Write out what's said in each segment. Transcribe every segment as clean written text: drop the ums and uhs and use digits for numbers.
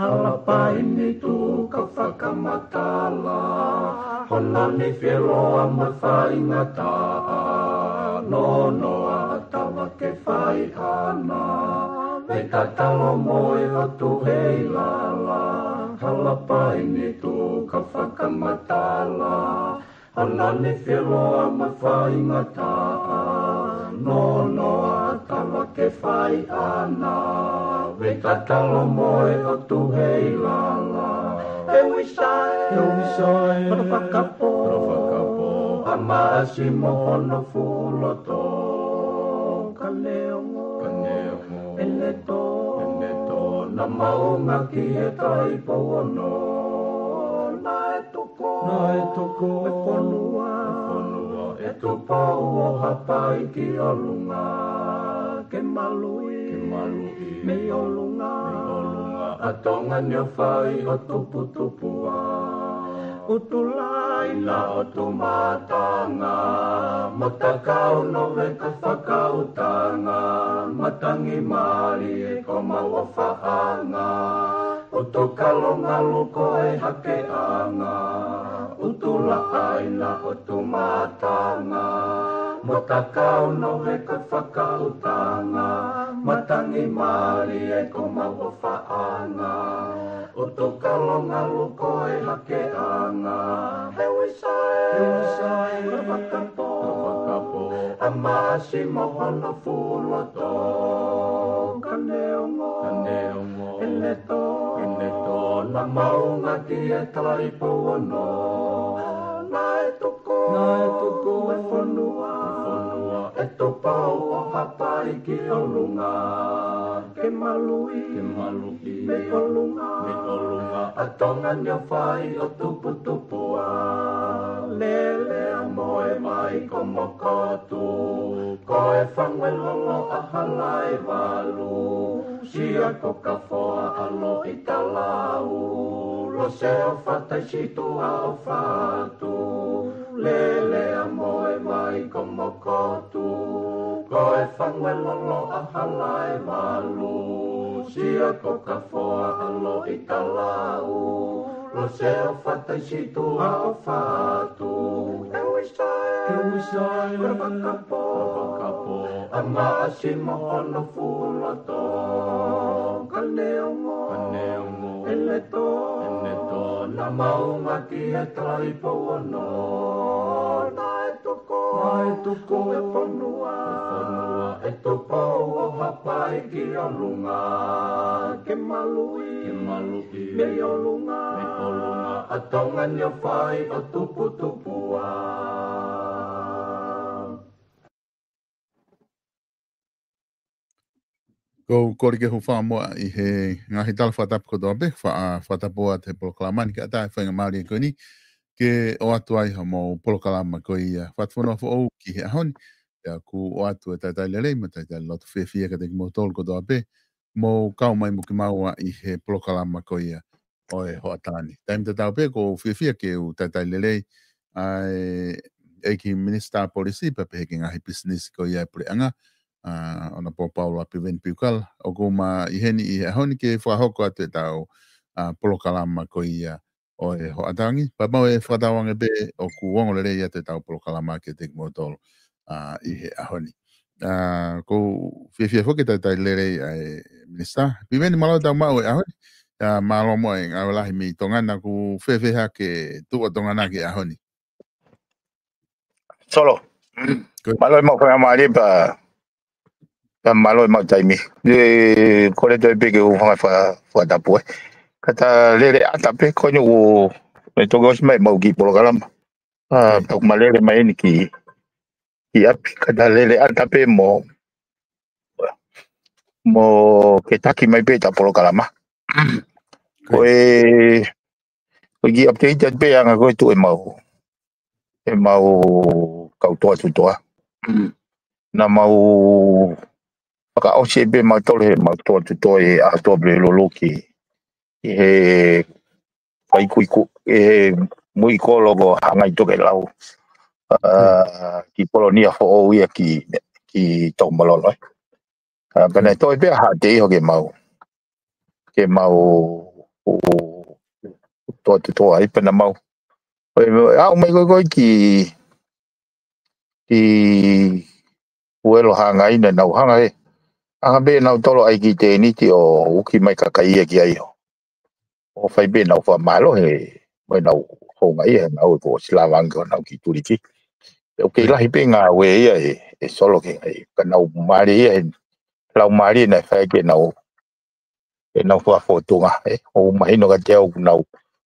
Halapaini tu ka whakamatala, hona ni whiroa ma whaingata, no noa tawa ke whai ana, me tatalo moe o tu hei lala. Halapaini tu ka whakamatala, hona ni whiroa ma whaingata, no noa tawa ke whai ana, me tatalo moe o tu hei lala. E wisai, whakapo, a maasi mohono fuloto. Ka neongo, ele to, na maunga ki e tai pono. Na e toko, e whanua, e tupo o hapai ki o lunga. Ke malui, me o lunga, a tonga nio whai o tupua. Utulai na o tu matanga, motakau no ve ka whakautanga, matangi mari e ko maua whaanga, utukalonga luko e hake anga, utula aina o tu matanga, motakau no ve ka whakautanga, matangi mari e ko maua whaanga, utukalonga luko e hake anga. He wisai, wakapo, a maasi mohono fuloto. Ka neongo, ele to, na maunga ki e tai pono. Na e toko, e whanua, e topau o hapai ki o lunga. Ke malui, me o lunga, a tonga nio whai o tupua. Lele a moe mai ko mokotu, ko e whangwe lolo a halai walu. Sia ko ka whoa alo i talau, lo se o whatai situa o whatu. Lele a moe mai ko mokotu, ko e whangwe lolo a halai walu. Sia ko ka whoa alo i talau, lo se o whatai situa o whatu. E wisai, wakapo, a maasi mohono fuloto. Ka neongo, ele to, na maunga ki e tai pono. Na e toko, e whanua, e topau o hapai ki o lunga. Ke malui, me o lunga, a tonga nio whai o tupua. Ko korike hu whamoa I he ngahi tala whatapu ko toa be, whatapoa te polokalamani ka atai whainga Māori e koe ni, ke o atu ai ha mo polokalama ko ia whatwhanoa wha ou ki he ahoni, ia ku o atu e taitai lelei, ma taitai loto whiawhia ka teki mo tolu ko toa be, mo kau mai mo ki maua I he polokalama ko ia. Oi, ho atani. Taim te tau pe ko whiwhia ke u tatai lelei ai ki minister polisi pa pe ke ngahi business ko ia preanga ona po Paula Piven Piukal o ko ma iheni I honi ke whahoko atu tau polokalama ko ia o ho atangi. Pa mau e whatawange be o ku wongo lelei ia te tau polokalama ke te motolo I he ahoni. Ko whiwhia whoke tatai lelei ai minister. Piven malo tau mau e ahoni. Malo mo e ngawalahi mi tongana ku whewheha ke tua tongana ke ahoni. Solo. Malo mo ko amari pa malo mo taimi. Ko le te pe ke u fa tapu. Kata lele atape ko nyu me to gos mai mo ki program. Pa malele mai ni ki api kata lele atape mo ke taki mai pe ta program. Ko gi update pe anga ko tu e mau kau toa na mau ka o se be mau tole mau toa e a to bre lo ki e pai ku e muy ko logo hanga I to ke lau ki polonia fo o ia ki to malolo bana to be ha te ho ke mau o to ai pana mau a mai ko ki uelo hanga ina na hanga e anga be na tolo ai ki te ni ti o uki mai ka kai ki ai o fai be na fa malo he mai na ho ngai e na o ko slavang ko na ki turi ki o ke la hipe nga we ia e solo ke ai ka na mari e la mari na fa ke na fa foto nga e o mai no ka te o na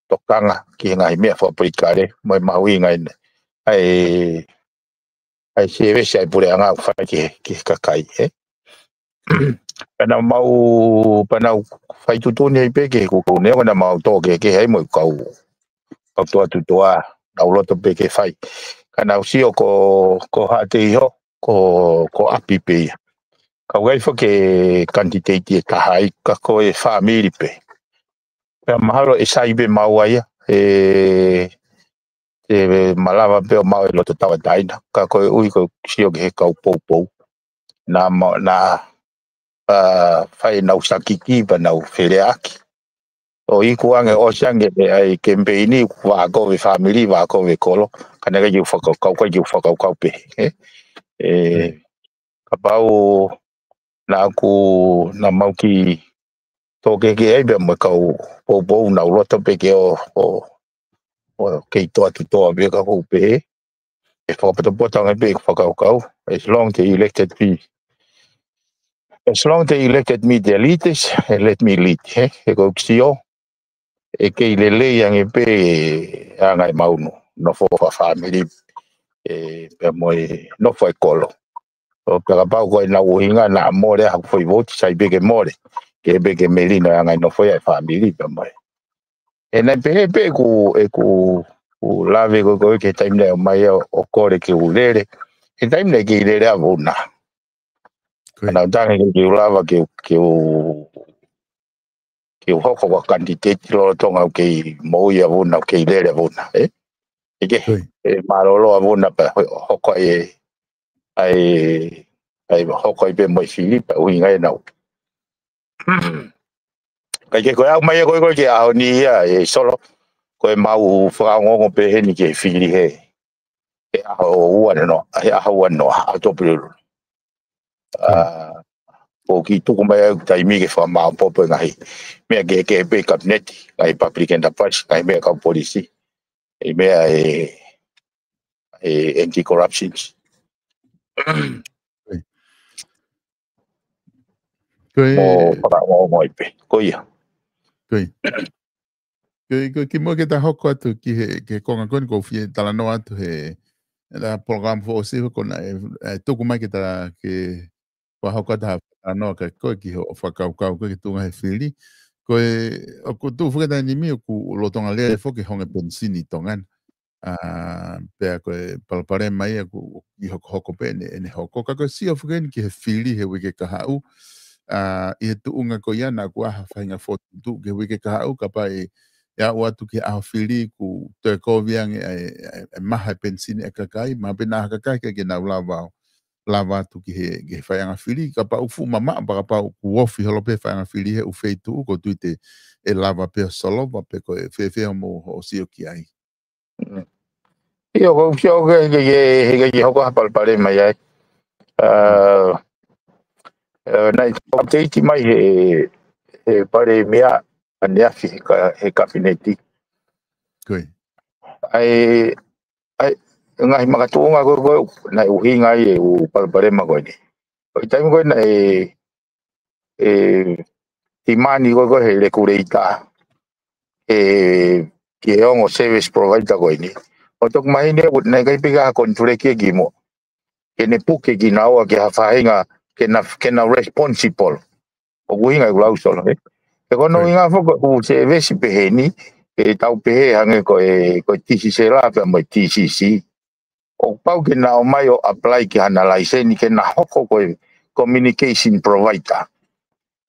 tokanga ki ngai me fa aplicare mai maui ngai ai se ve sai pure anga fa ke kakai e pana mau fai tu nei pe ke ko ne na mau to ke ai mo kau to na lo to pe ke fai kana usi o ko ha te ho ko api pe ka wai fo ke quantity ta hai ka ko e family pe pa mahalo e sai be mau ai malava pe mau lo to tawa daina ka ko ui ko si o ke ka po na fai na usakiki ba na feriaki o I kuange o sange ai kempeini wa ko we family wa ko we kolo kana ga ju fako ka pe ka pau na ku na mau ki to ke ai be mo ka po na lo to pe ke o ke to be ka ko pe e fo pa to botang be fako ka as long they elected me the elites and let me lead e ko ksio e ke lele yang e pe anga mau no fo fa family pe mo no foi kolo o ka pa ko na uhinga na more ha foi vote sai be ke more ke be ke melino anga no foi family pe mo e na pe ku lave ko ke time le mai o kore ke ulere e time le ke lere avuna na dang ke lava ke hoko wa candidate lo tonga ke mo ia vuna ke lere vuna ke marolo avuna pa hoko ai hoko be mo Filipe o inga na ke ko au mai ko ke au ni ia solo ko mau fra ngo pe ni ke fili he e au wa no a to pulu o ki tu mai tai mi ke fa ma po pe ngai me ke pe cabinet ai public enterprise ai me ka policy e me anti corruption mo para mo pe ko ia ki mo ke ta hoko atu ke konga koni ko fie tala no atu he la program fo si ko na tuku mai ke ta ke wa hoko ta no ka ko ki ho fa ka ko ki tunga he fili ko o ku tu fu ka ni mi ku lo tonga le fo ke honga pensini tongan pe ko pare mai ku i hoko pe ne hoko ka ko si of gen ki he fili he wi ke ka hau i tu unga ko ia na ku ha fa nga fo tu ke wi ke ka hau ka pa ya watu ke afili ku te koviang e maha pensini e kakai ma pena kakai ke na lava tu ke fai anga fili ka pa ufu mama pa pa ku ofi holo pe fai anga fili he u feitu ko tuite e lava pe solo pa pe ko fe mo o sio ki ai io ko sio ke ho ko pal pale mai ai nai te ti mai he pare mea ania fi he kafineti koi ai ngai magatunga ko nai uhinga e u pal pale magoni ko tai mo na timani ko he le kureita ke ongo service provider ko ni o tok mai ne ut nei kai piga konture ke gimo ke ne puke ki na o ke hafainga ke na responsible o winga glau solo e ko no inga fo u service pe ni e tau pe hange ko TCC la pe mo TCC o pau ke na o mai o apply ke ana license ke na hoko ko communication provider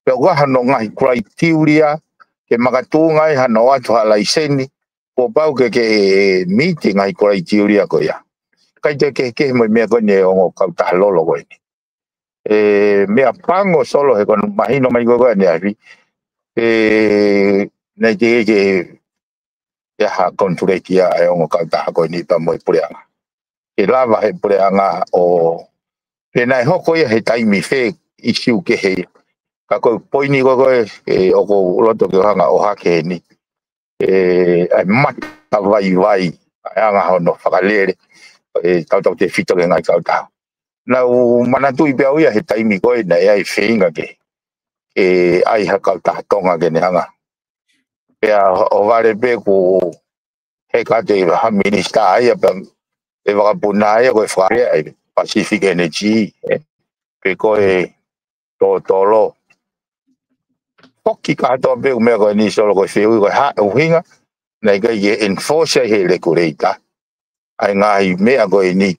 pe o ha no ngai criteria ke magatunga e hano atu hala iseni po pau ke meeting ai criteria ko ya kai ke mo me ko ne o ka ta lolo ko ni me apango solo he kon mahino mai ko ne ari na ke ya ha contractia ai o ka ta ko ni pa mo pureanga ke lava he pureanga o penai hoko ya he taimi fe issue ke he ka ko poini ko o ko loto ke hanga o hake ni ai mata vai anga hono whakalere tau te whito ke ngai tau na u manatu i pia uia he taimi koe na ai whinga ke ai haka tonga ke ne hanga pia o vare pe ku he ka te ha minister ai e wakapuna ai koe whare ai Pacific Energy pe koe tolo Poki ka to be me ko ni solo ko fiu ko ha uhinga na ga ye enforce he regulator ai ngai me ko ni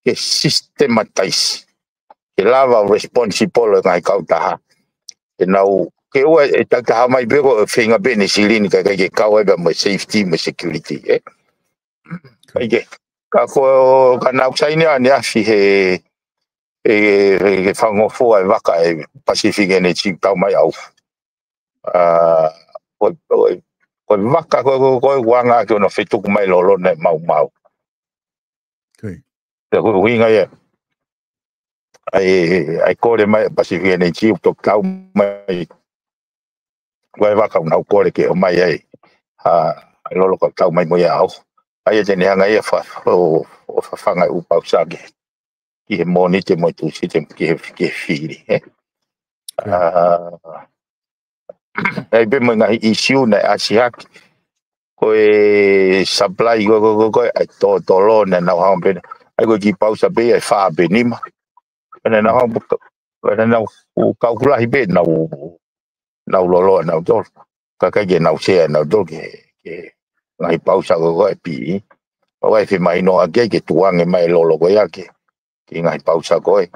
ke systematize ke lava responsible ngai ka ta ke nau ke o ta ta mai be ko finga penicillin ka ke ka wa mo safety mo security ai ke ka ko ka na sai ni ani afi he fango fo ai vaka Pacific Energy ta mai au ko vaka ko wanga ke no fetu mai lolo ne mau koi ko winga ye ai ko le mai Pacific Energy to tau mai ko vaka na ko le ke mai ai ai lolo ko tau mai mo ya au ai te ne hanga ye fa o fa fanga u pausa ke ki monite mo tu sistem ke fili ai be mo ngai issue na asiak ko supply ko ai to lo na na ha be ai ko ki pausa be ai fa be ni ma na na ha na u calcula hi be na lo na do ka ke na se na do ke ngai pausa ko pi o ai fi mai no age ke tuange mai lo ko ya ke ngai pausa ko e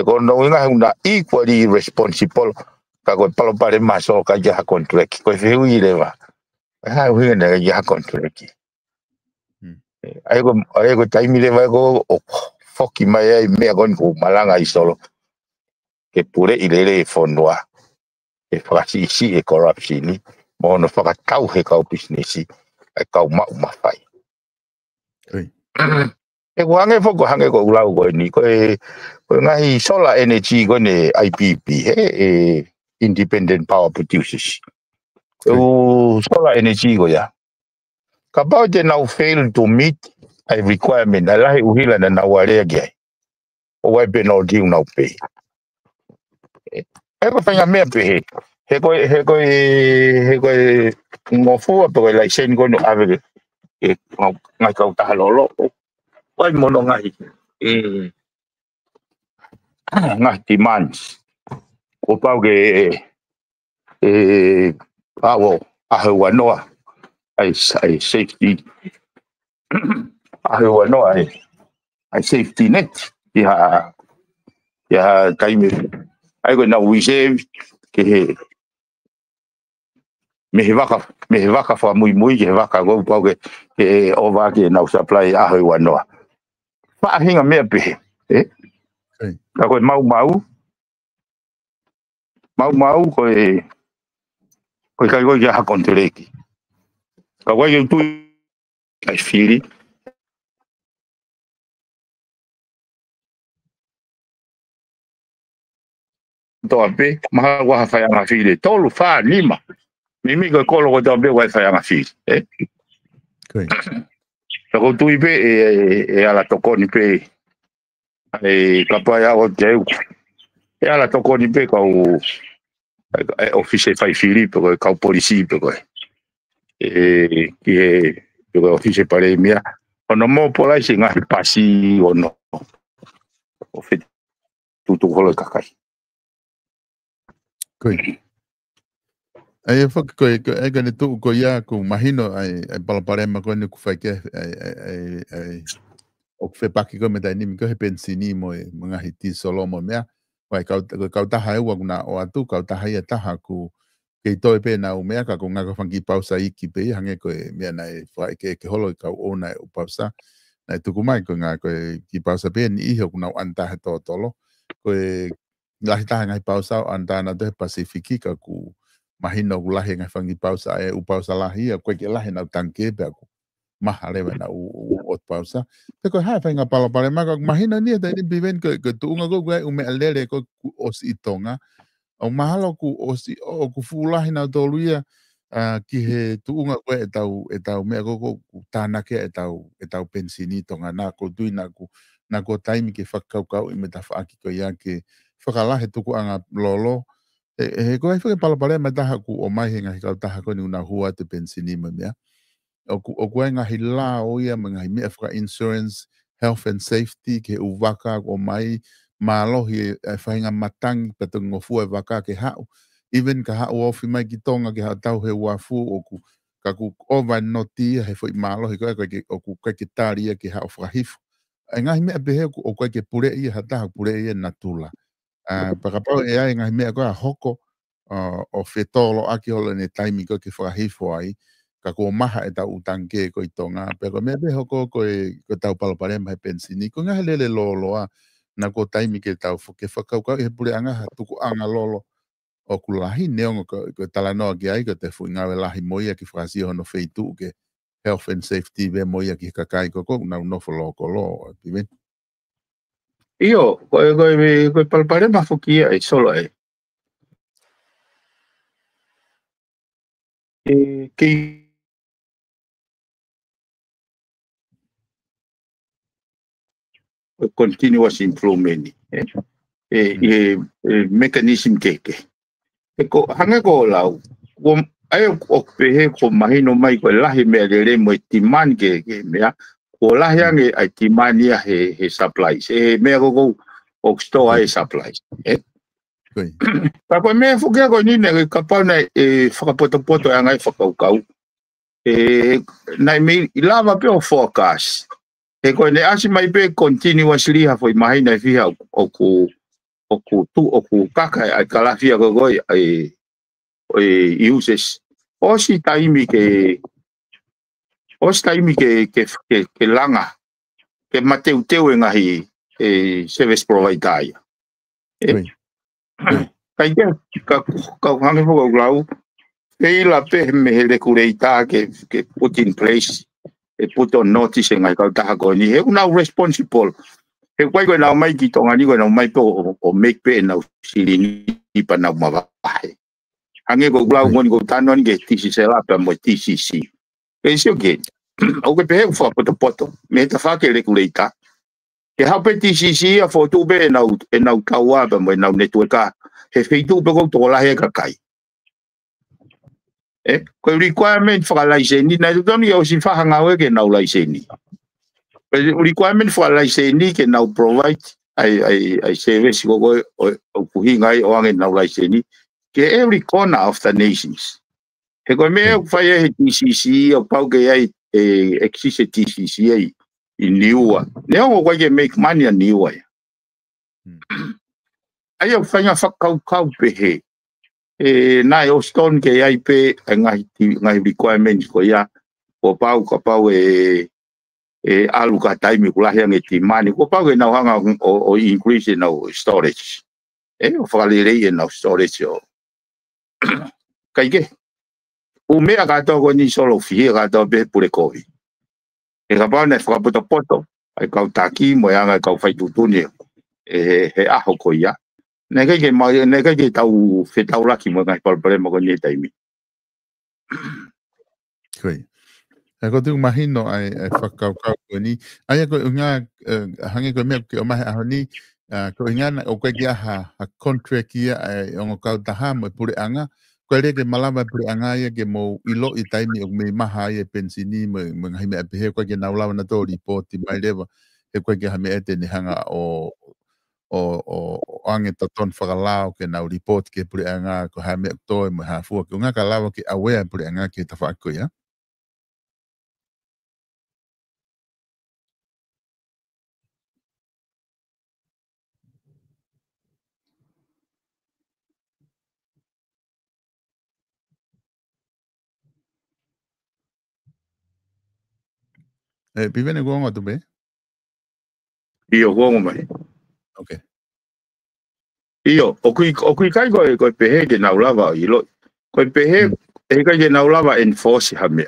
ko no nga una equally responsible ka ko palo pare maso ka ja contract ko fi ui le va ha ui na ja contract ai ko taimi le va ko foki mai ai me kon ko malanga i solo ke pure i le fondoa e frasi si e corruption ni mo no fa tau he ka business ai ka ma fai e wange foko hange ko ulau ko ni ko ngai solar energy ko ne IPP independent power producers solar energy ko ya kapau te now fail to meet a requirement ala uhila na wale ge o wai be no diu na pe e ko fanya me pe he ko ngofu to la isen ko no ave e ngai ka ta lolo wai mono ngai ngai demands o pau ge pawo a wanoa ai safety a wanoa ai safety net ya kai me ai ko na we save ke me he waka fa mui ke waka go pau ke o va ke na supply a ho wa no fa hinga me pe ka ko mau ko ka go ya kontreki ka go yo tu ai fili to ape ma wa fa ya fili tolu fa lima mimi ko ko lo to be wa fa ya fili ko tu ipe e ala to ko ni pe kapaya o teu e ala to ko ni pe ko office fai Filippo ko polisi ko que office pare mia ono mo pola singa pasi ono o fe tutu holo kakai ai fa ko e ga tu ko ya ko imagino ai pare ma ko ni ku fa ke ai o fe pa ki ko me dai ni ko he pensini mo mga hiti solo mo mea vai ka ta hai wa na o atu ka ta hai ta ha ku ke toi pe na o mea ka ko nga ka fangi pausa iki pe hange ko mea na fa ke holo ka o na o pausa na tu ku mai ko nga ko ki pausa pe ni ho na anta he to tolo ko la ta ngai pausa anta na de pasifiki ka ku mahino ku la ngai fangi pausa e o pausa la hi ko ke la na tanke pe ku mahale na o pausa te ko ha fainga pala pala ma imagina ni te viven que tu nga go o me alere ko o si tonga o mahalo ku o si o ku fula hina to luia ki he tu nga ko e tau me go tana ke e tau pensini tonga na ko tu na ko time ke fakau kau i me ta fa ki ko ya ke fakala he tu ku anga lolo e ko ai fa pala pala ma ta ku o mai hinga ka ta ko ni una hua te pensini me ya o kuenga hila o ia mga himi Africa Insurance Health and Safety ke uwaka o mai malohi e whainga matangi pata ngofu e waka ke hau even ka hau ofi mai ki tonga ke hau tau he wafu o ku ka ku ova noti he fwoi malohi o ku ke taria ke hau whahifu e ngahi mea pehe o koe ke pure ia hataha pure ia natula pakapau e ai ngahi mea koe a hoko o whetolo aki holo ne taimi koe ke whahifu ai ka ko maha e tau utange ko i tonga pero me be hoko ko tau palapare mai pensini ko nga hele lolo na ko taimi ke tau ke fakau ka e pure anga tuku anga lolo o kulahi neongo ko tala no ki ai ko te fu nga lahi moia ki frasi hono feitu ke health and safety be moia ki kakai ko na no folo ko lo pimen io ko palapare ma fuki ai solo ke continuous improvement mechanism ke ko hanga ko lau ko ai o pe ko mahino mai ko lahi me le mo timan ke mea ko lahi ange ai timania he supplies me ko o store ai supplies pa ko me fu ke ko ni ne ka pa na whakapoto anga whakaukau na me lava pe o forecast ko ne asi mai pe continuously ha foi mai na fia o ku kaka ai kala fia go ai uses o si taimi ke langa ke mateu ngahi service provider kai ka hange ho glau la pe me le kureita ke put in place e put on notice ngai ka ta ko ni he una responsible he kwai ko na mai ki tonga ni ko na mai po o make pe na silini pa na ma ba hange ko glau ngoni ko tanon ke TCC la pa mo TCC e sio ke o ke pe fo poto me ta fa ke le kureita ke ha pe TCC a foto be na kawa ba mo na network he feitu pe ko to la he ka kai ko requirement for a license na don't you si fa hanga we ke na license requirement for a license ke na provide I service go o kuhinga o ang na license ke every corner of the nations he ko me fa ye TCC o pau ke ai existe TCC ai in niua ne o ko ke make money in niua ai o fa nga fa kau pe he nai o stone ke ai pe ngai requirements ko ia o pau ka pau alu ka taimi kula hea ti mani ko pau na hanga o increase no storage o whakalere no storage o kai ke o mea ka to ko ni solo fie ka to be pure kovi ka pau na poto ai kau taki mo anga kau fai tutuni he aho ko ia nega ke tau fetau laki mo ngai por mo ni taimi Koi. Ko tu imagino ai whakau ni ai ko nga hange ko me ke o mai ahoni ko inga o ko kia ha contract kia ai o kau taha mo pure anga ko le ke malama pure anga ia ke mo ilo i taimi o me maha ia pensini mo ngai me pe ko ke na ula na to report mai leva e ko ke ha me ete ni hanga o ange taton whakalao ke nau report ke pure anga ko ha me toi mo ha fu ko nga ka lawa ke aware pure anga ke ta whako ia pivene gonga tu be io gongo mai okay io o kui kai ko pehe ke na ulava ilo ko pehe e kai ke na ulava enforce ha mea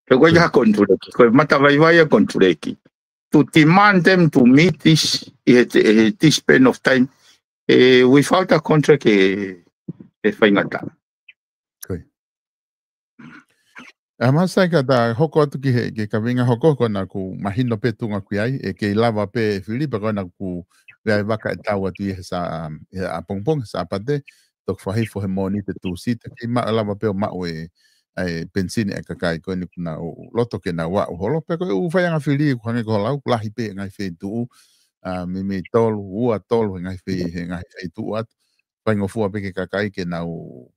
ko ja control ko mata vai control to demand them to meet this span of time without a contract whaingata. Masai ka ta hoko atu ki ka winga hoko kona ku mahino pe tunga kui ai ke lava pe Filipe kona ku gai waka e tau atu i sa a pongpong sa apate tok whahi fo he moni te tu sita ki ma lava pe o mau ai pensini e kakai koni kuna loto ke na wa holo pe ko u whaianga Filipe ku hange ko lau lahi pe ngai whi tu me tolu ua tolu ngai whi tu atu whaingo fua pe ke kakai ke nau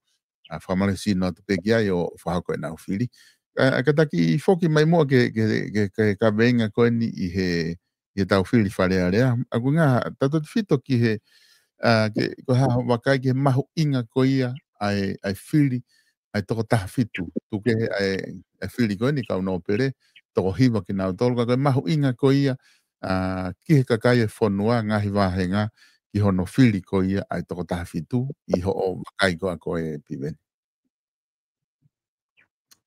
a whamalesi no te pe kia i o whahako e nau Filipe ka taki foki mai mo ke ka venga ko ni i he tau fili fare area aku nga tato fito ki he ke ko ha wakai ke mahu inga ko ia ai fili ai toko ta fitu tu ke ai fili ko ni ka no pere toko hiva ki na tol ka mahu inga ko ia ki he ka kai fonua nga hi wa henga ki hono fili ko ia ai toko ta fitu i ho wakai ko e piven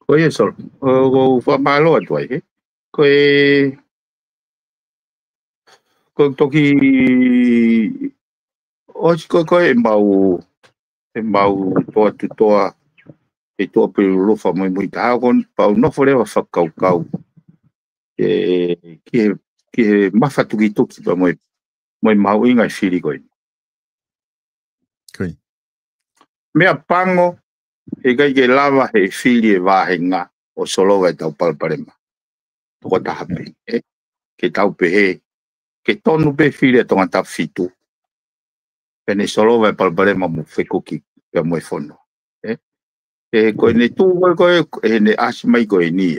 Oye, sol, o fa malo atu ai, ko toki ko e mau toa e toa pe lofa mai mai ta kon pa no fore wa whakau ke mawhatu ki toki pa mai mau inga whiri koe. Koi. Mea pango e kai ke lava he whiri e wāhenga o sologa e tau palparema. Toko tahape, ke tau pe he, ke tonu pe whiri e tonga tau fitu. Pene sologa e palparema mo whekoki pe moe whono. Koe ne tū koe ne asi mai koe ni.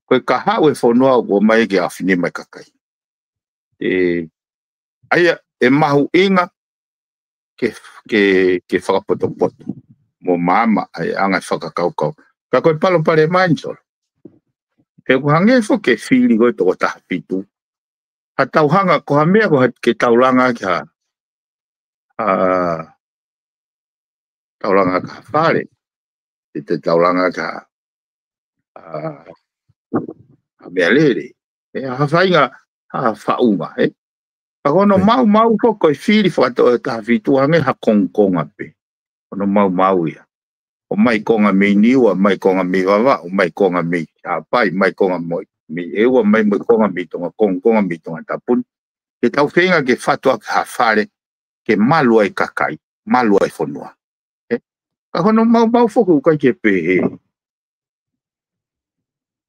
Koe ka hawe whonoa o mai ke awhine mai kakai. Aia e mahu inga ke whakapoto-poto. Mo mama ai anga whakakaukau. Ka koe palo pare mainsol. He ko hange fo ke whiri koe toko taha pitu. Ha tau hanga ko ha mea ko ke taulanga ki ha. Taulanga ka whare. Te taulanga ka mea lere. Ha whainga ha whaunga. Ono mau foko e whiri whakato ta whitu hange ha kongkonga pe. Ono mau ia. O mai konga me niwa, mai konga me wawa, o mai konga me hapai, mai konga me ewa, mai konga me tonga kongkonga me tonga tapun. Ke tau whenga ke whatua ka whare ke malua e kakai, malua e whonua. Ka hono mau foko ukai ke pehe.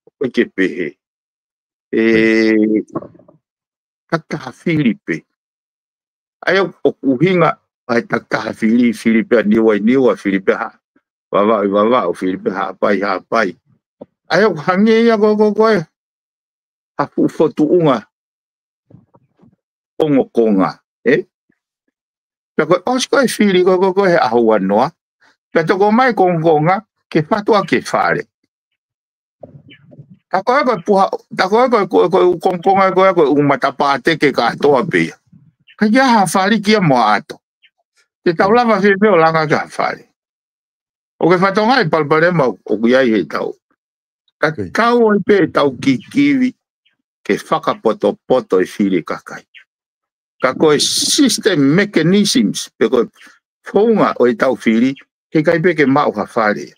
Ukai ke pehe. Kaka Filipe. Ai o uhinga ai taka Filipe niwa Filipe ha. Wawa o Filipe ha pai. Ai o hange ia go. Ha fu fotu unga. Konga. Pe ko osko e fili ko he ahua noa. Pe toko mai kongonga ke patua ke fare. Ta ko kongonga ko umatapate ke katoa pe. Ka ya ha fari kia mo ato. Te taulava fe o langa ka fari. O ke fatonga e palpare ma o kuia i he tau. Ka kau o pe tau kikiwi ke whakapoto e fili kakai. Ka koe system mechanisms pe koe whaunga o e tau fili ke kai pe ke mau ha whare.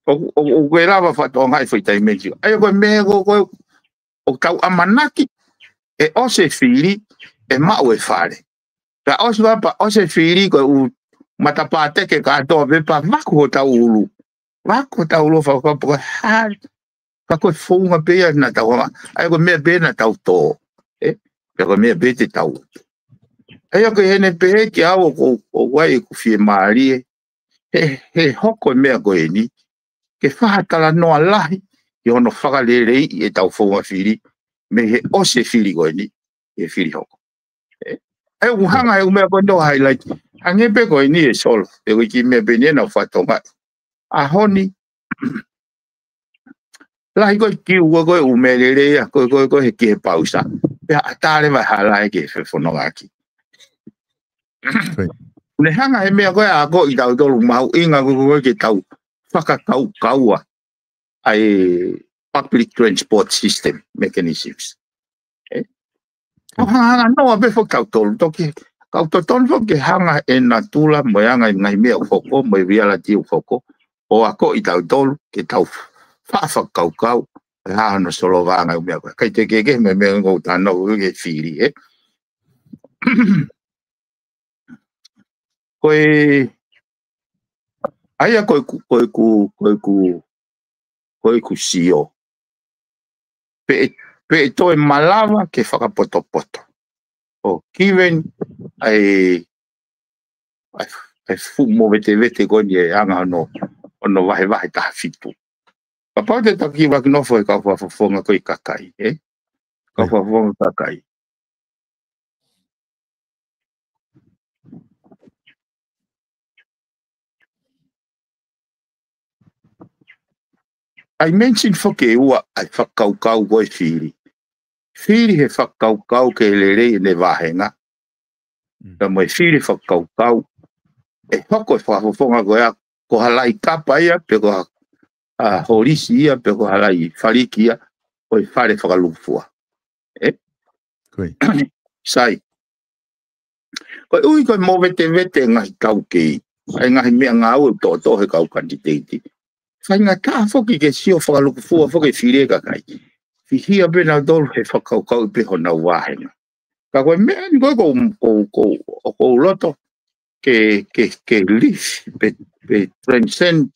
O koe lava fatonga e whaitai menzi. Ai koe mea koe o tau amanaki e ose fili e mau e whare. Ka ose wapa ose fili koe u matapate ke katoa pepa waku ho tau ulu. Waku ho tau ulu whakapo koe hari. Ka koe whaunga pea na tau hama. Ai koe mea pea na tau tō. Ka koe mea pea te tau. Ai koe hene pea ki au o wai ku fie maari he hoko mea koe ni. Ke whahatala noa lahi i ono whakalelei e tau whaunga fili. Me he ose fili koe ni. E fili hoko. Ai uhanga e umea koe no highlight. Hangepe koe ni e solo. E koe ki mea penia na whatonga. A honi. Lahi koe ki ua koe umelelea. Koe he ki he pausa. Pea atare vai hala e ke whewhonoga aki. Ne hanga he mea koe a koe i tau tolu mau. Inga koe ke tau whakakau kaua. Ai public transport system mechanisms. Hanga noa befo kau tolu. Toki kau tolu ke hanga e na tula mo yanga ngai mea ufoko. Mo i reality ufoko. O ako i tau tolu ke tau whakakau kau. Hana solo vanga u mea koe. Kai te keke me mea ngau tano ke whiri Koe aia koe ku sio. Pe toe malawa ke whakapoto. O kiwen ai fumo vete koe ni e anga ono vahe taha fitu. Papa te taki wak nofo e kau whafonga koe kakai. Kau whafonga kakai. Ai mention foke ua ai whakaukau koe whiri. Whiri he whakaukau ke lerei ne wahenga. Ka moe whiri whakaukau. E hoko e whafonga koe a ko halai kapa ia pe ko horisi ia pe ko halai whariki ia o i whare whakalufua. Sai. Koe ui koe mō vete ngahi kau kei. Ai ngahi mea ngau e tō he kau kandidati. Whainga tā whoki ke sio whakalufua whoki whire kakai. Whihia pena dolu he whakaukau pe hona wahenga. Ka koe mea ni koe ko loto ke live pe transcend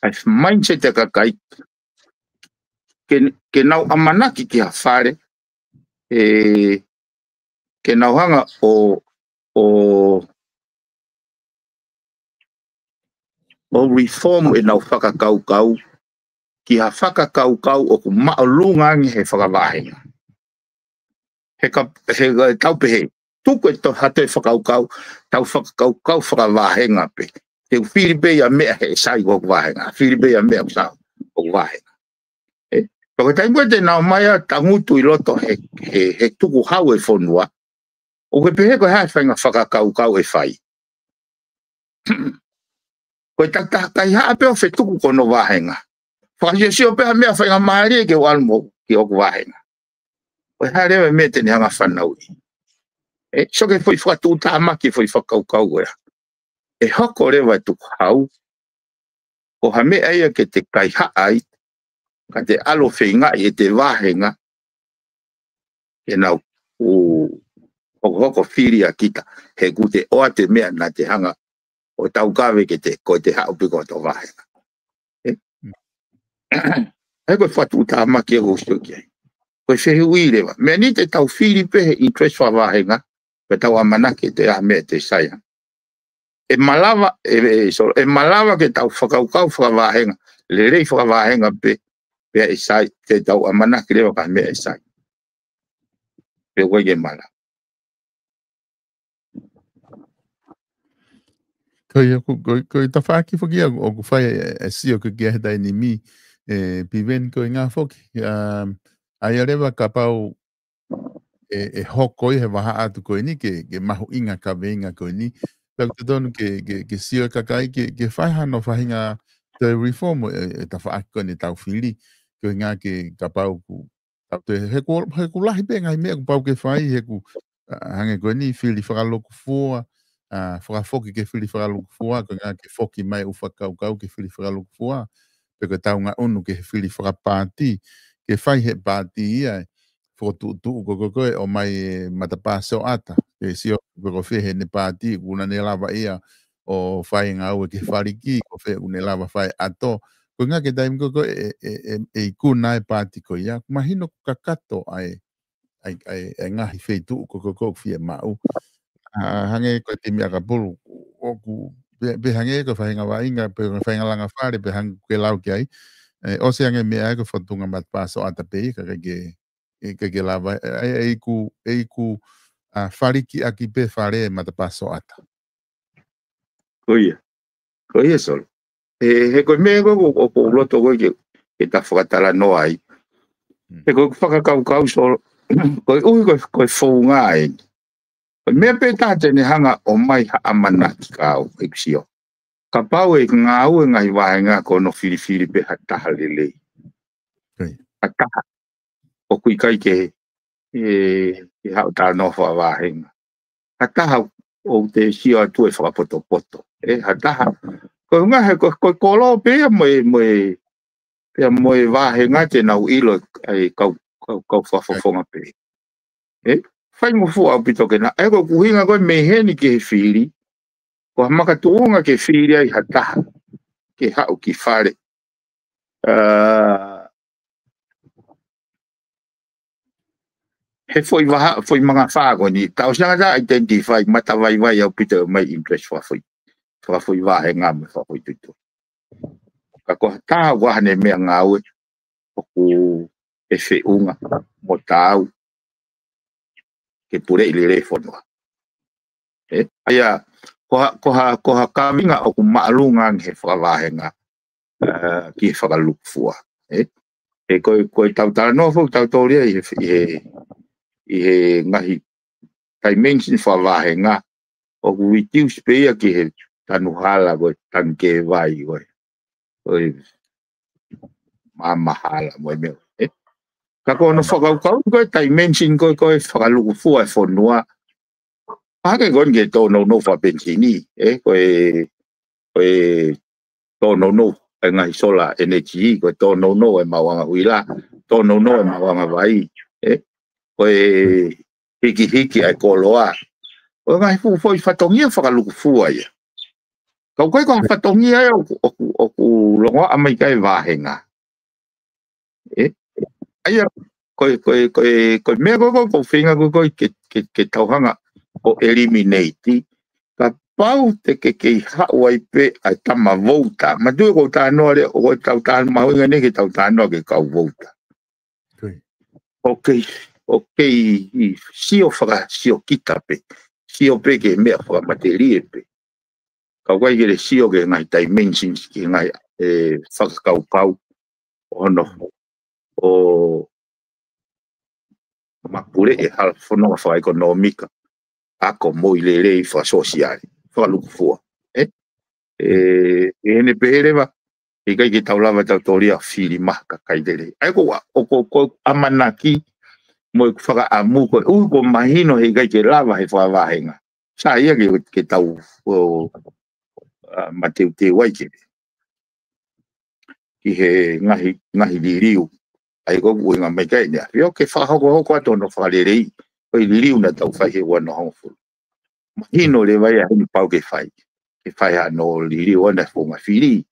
as mindset e kakai. Ke nau amanaki ki hawhare. Ke nau hanga o reform e nau whakakaukau. Ki ha whakakaukau o ku maolungangi he whakawahenga. He taupehe. Tuku e to hate whakaukau. Tau whakakaukau whakawahenga pe. Te whiripe ia mea he sai o wahenga. Whiripe ia mea o wahenga. Pako taimua te nao maia tangutu i loto he tuku hau e whonua. O ke pehe koe hae whainga whakakaukau e whai. Koe kai haa peo whe tuku kono wahenga. Whakasio pea mea whainga maari e ke walmo ki oku wahenga. Koe hae rewe mea teni hanga whanau i. So ke fwoi whakatu tāmaki fwoi whakaukau goea. E hoko rewa tuku hau. Ko ha mea ia ke te kai haai. Ka te alo whenga i te wahenga. E nau hoko whiri a kita. He ku te oa te mea na te hanga. O tau kawe ke te koe te hau piko to wahenga. Hei koe whatu tāmaki e gosio ki ai. Koe whehe ui rewa. Mea ni te tau whiri pehe interest wa wahenga. Koe tau amanake te mea te saia. E malawa ke tau whakaukau whakawahenga. Le rei whakawahenga pe. Pea e sai. Te tau amanake rewa ka mea e sai. Pe koe ke malawa. Ko ta whaaki whaki o ku whai e si o ku kia dai ni mi pi ven ko ngā whoki. Ai arewa ka pau e hoko i he waha atu koe ni ke mahu inga ka venga koe ni. Pau te tonu ke si o kakai ke whai hano whahinga te reform e ta whaaki koe ni tau whiri. Koe ngā ke ka pau ku he ku lahi pe ngai mea ku pau ke whai he ku hange koe ni whiri whakaloku fua. Whakafoki ke whiri whakaloku fua, ko ngā ke whoki mai u whakaukau ke whiri whakaloku fua, pe ko tau ngā unu ke whiri whakapāti, ke whai he pāti ia, whotu ko o mai matapāseo ata, ke sio ko whehe ne pāti, kuna ne lava ia, o whai ngā ue ke whariki, ko whehe une lava whai ato, ko ngā ke taim ko e kuna e pāti ko ia, mahino kakato ai ngahi wheitu ko whie mau, hange ko te mea ka pulu o ku be hange ko whahinga wainga pe whahinga langa whare pe hange ke lau ki ai o se hange mea ko whatunga mat paso ata pe ka ke lawa e ku whariki aki pe whare mat paso ata koia sol he ko mea ko o loto ko ke ta whakatala no ai he ko whakakau sol ko whaunga ai mea pe tāte ne hanga o mai amana ki kāu e kusio. Ka pau e ngā ue ngai wahenga ko no whiri pe hataha lelei. Hataha. O kui kai ke hau tā nofa wahenga. Hataha o te sio atu e whakapoto. Hataha. Ko ngā he ko kolo pea moe wahenga te nau ilo ai kau whafonga pe. Whai mo fua au pito ke na, e ko kuhinga koe meheni ke he whiri, ko hamaka tuunga ke whiri ai hataha, ke hau ki whare. He foi mga whago ni, tau sanga ta identify mata vai au pito mai interest foi wahe ngā me whakoi tutu. Ka ko hataha wahane mea ngā ue, o ku e whiunga mo tāu, ke pure i le fonua. Aia, ko ha kaminga o ku maalunga he whakawahenga ki he whakalukfua. Koe tautara no fuk tautoria i he ngahi dimension whakawahenga o ku reduce pea ki he tanuhala koe tanke vai koe mamahala moe meo. Ka kono whakaukau koe dimension koe whakalukufua e whanua. Pake kon ke tōno no whapensini, koe tōno no e ngai solar energy, koe tōno no e mawanga huila, tōno no e mawanga vai, koe hiki ai koloa. Koe ngai fui whatongia whakalukufua ia. Kau koe ko whatongia o ku longa amaikai wahenga. Aia, koe mea ko whinga koe ke tauhanga o eliminate, ka pau te ke hau ai pe ai tama vouta. Ma tue ko tānoa le o tau tānoa mahuinga ne ke tau tānoa ke kau vouta. Ok, sio kita pe, sio pe ke mea whaka materie pe. Kau kai ke le sio ke ngai dimensions ki ngai whakakau pau ono o mapure e hala whanonga wha ekonomika ako mo i le wha sosiale wha lukufua ene peherewa i kai ke taulawa tautoria whiri maka kai dere ai ko amanaki mo i whaka amu ko mahino he kai ke lava he wha wahenga sa ia ke tau mateu te waikere ki he ngahi liriu ai ko uinga mai kai nia yo ke fa hoko ato no fa le rei o liriu na tau fa he wana hongfu mahino le vai a ni pau ke fai a no liriu ona fo ma fili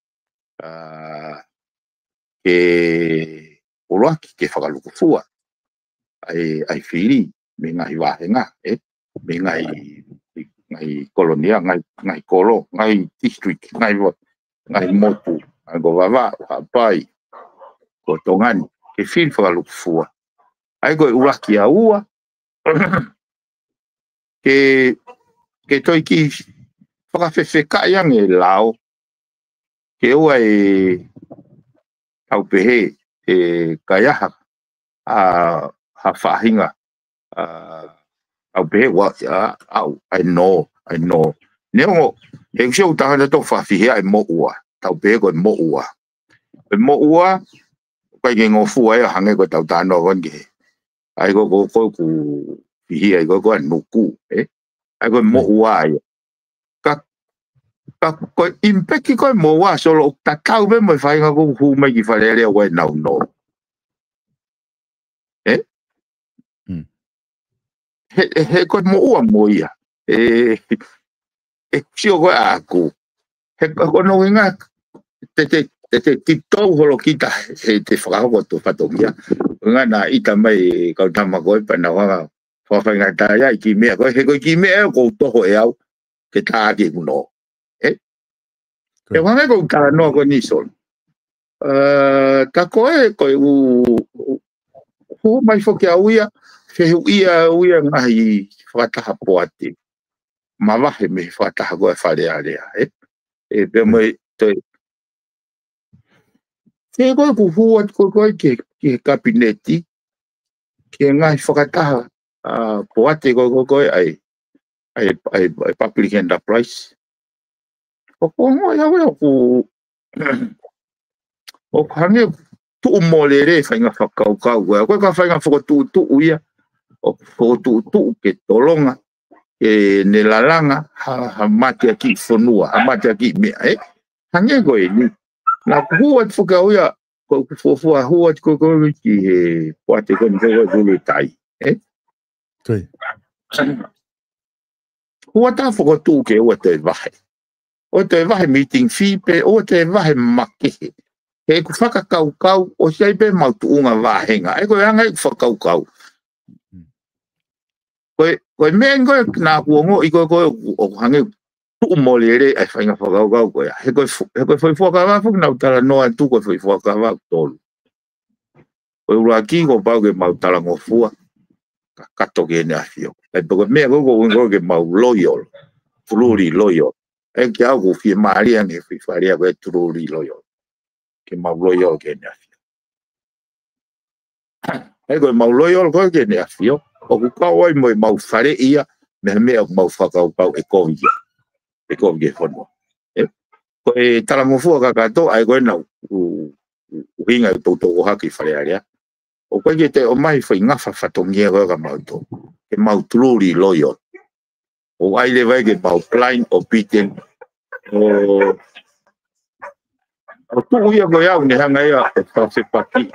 ke oloaki ke fa luku fua ai fili me ngai wa nga me ngai kolonia ngai kolo ngai district ngai motu go vava pai ko tongani ke fil whakalukufua. Ai koe uraki a ua. Ke toi ki whakawhewheka iang e lao, ke ua e au pehe e kaiaha ha whahinga au pehe wa I know neo e usio utahana to whawhihea e mo ua tau pehe ko e mo ua kai ke ngofu ai hange ko tau tano kon ke ai ko ku hihia ai ko nuku ai ko mo ua ai ko impeki ko mo wa solo ta tau be mo fai nga ko hu mai ki fale le wa no he ko mo ua mo ia sio ko aku he ko no nga te tito holo kita he te whakako to patongia nga na ita mai kau tama koe pa na wanga whawhainga taia i ki mea koe he koe ki mea ko toho e au ke tāke kuno e wanga ko kara noa ko nisol ka koe koe hu mai whoki a uia whehu uia ngahi whakataha poate ma wahe me whakataha koe whare area e pe mai toi ke koe ku huat koe ke kabineti ke ngahi whakataha poate koe ai public enterprise o kongo ia wea ku o hange tu molere whainga whakaukau koe ka whainga whakatu uia o whakatu ke tolonga e ne lalanga ha mate aki whanua ha mate aki mea hange koe ni na huat whakauia ko fofua huat ko ki he poate ko ni ko tai Toi. Huata whakatu ke o te wahe. O te wahe meeting fee pe o te wahe makehe. He ku whakakaukau o sei pe mautuunga wahenga. E koe anga i whakaukau. Koe mea koe nā kuongo i koe o hange tu molere ai whainga whakaukau koe. He koe whakawā whuk nau tala noa tu koe whakawā tolu. Koe ura ki ko pau ke mautala ngofua. Kato ke ne afio. E poko mea koe ke mau loyal. Truly loyal. E ke au ko fie maaria nge whiwharia koe truly loyal. Ke mau loyal ke ne afio. E koe mau loyal koe ke ne afio. O ku kawai mo mau whare ia. Mea mau whakaukau e kovia. E kovia whanua. Koe tala ngofua kakato ai koe nau. Uhinga i tautou haki whare aria. O koe ke te o mai whai ngafa whatongia koe ka mauto. Ke mau truly loyal. O aile vai ke mau blind obedient. O tuku ia koe au ne hanga ia e whawhepaki.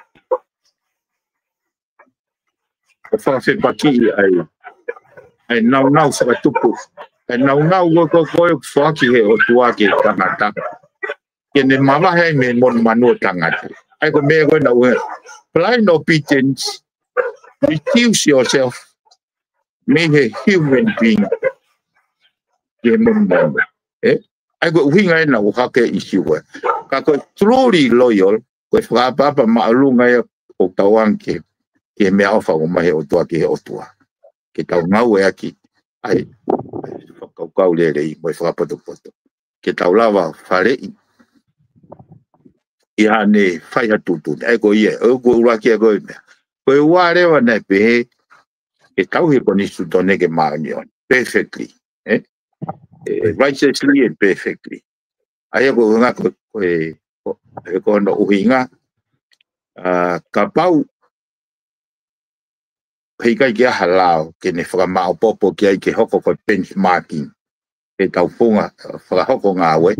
E whawhepaki ai nau whakatupu. E nau koe whaki he o tuake tangata. Ke ne mawahe me mon manua tangata. Ai ko mea koe nau blind obedience, reduce yourself, make a human being. Ai ko uhinga e na uhake isi koe. Ka koe truly loyal, koe whakapapa maalunga e o tauang ke mea ofa o mahe o tua ke he o tua. Ke tau ngau e aki, ai whakaukau lerei, moe whakapoto. Ke tau lawa wharei. Ia ne whai atutu, ai ko ia, o ko uraki a koe mea. Koe warewa nei pehe, e tau he koni sutone ke maunion, perfectly, righteously and perfectly. Ai ko nga koe no uhinga, ka pau, hei kai kia halao, ke ne whakamao popo ki ai ke hoko koe benchmarking, ke tau punga, whakahoko ngā we,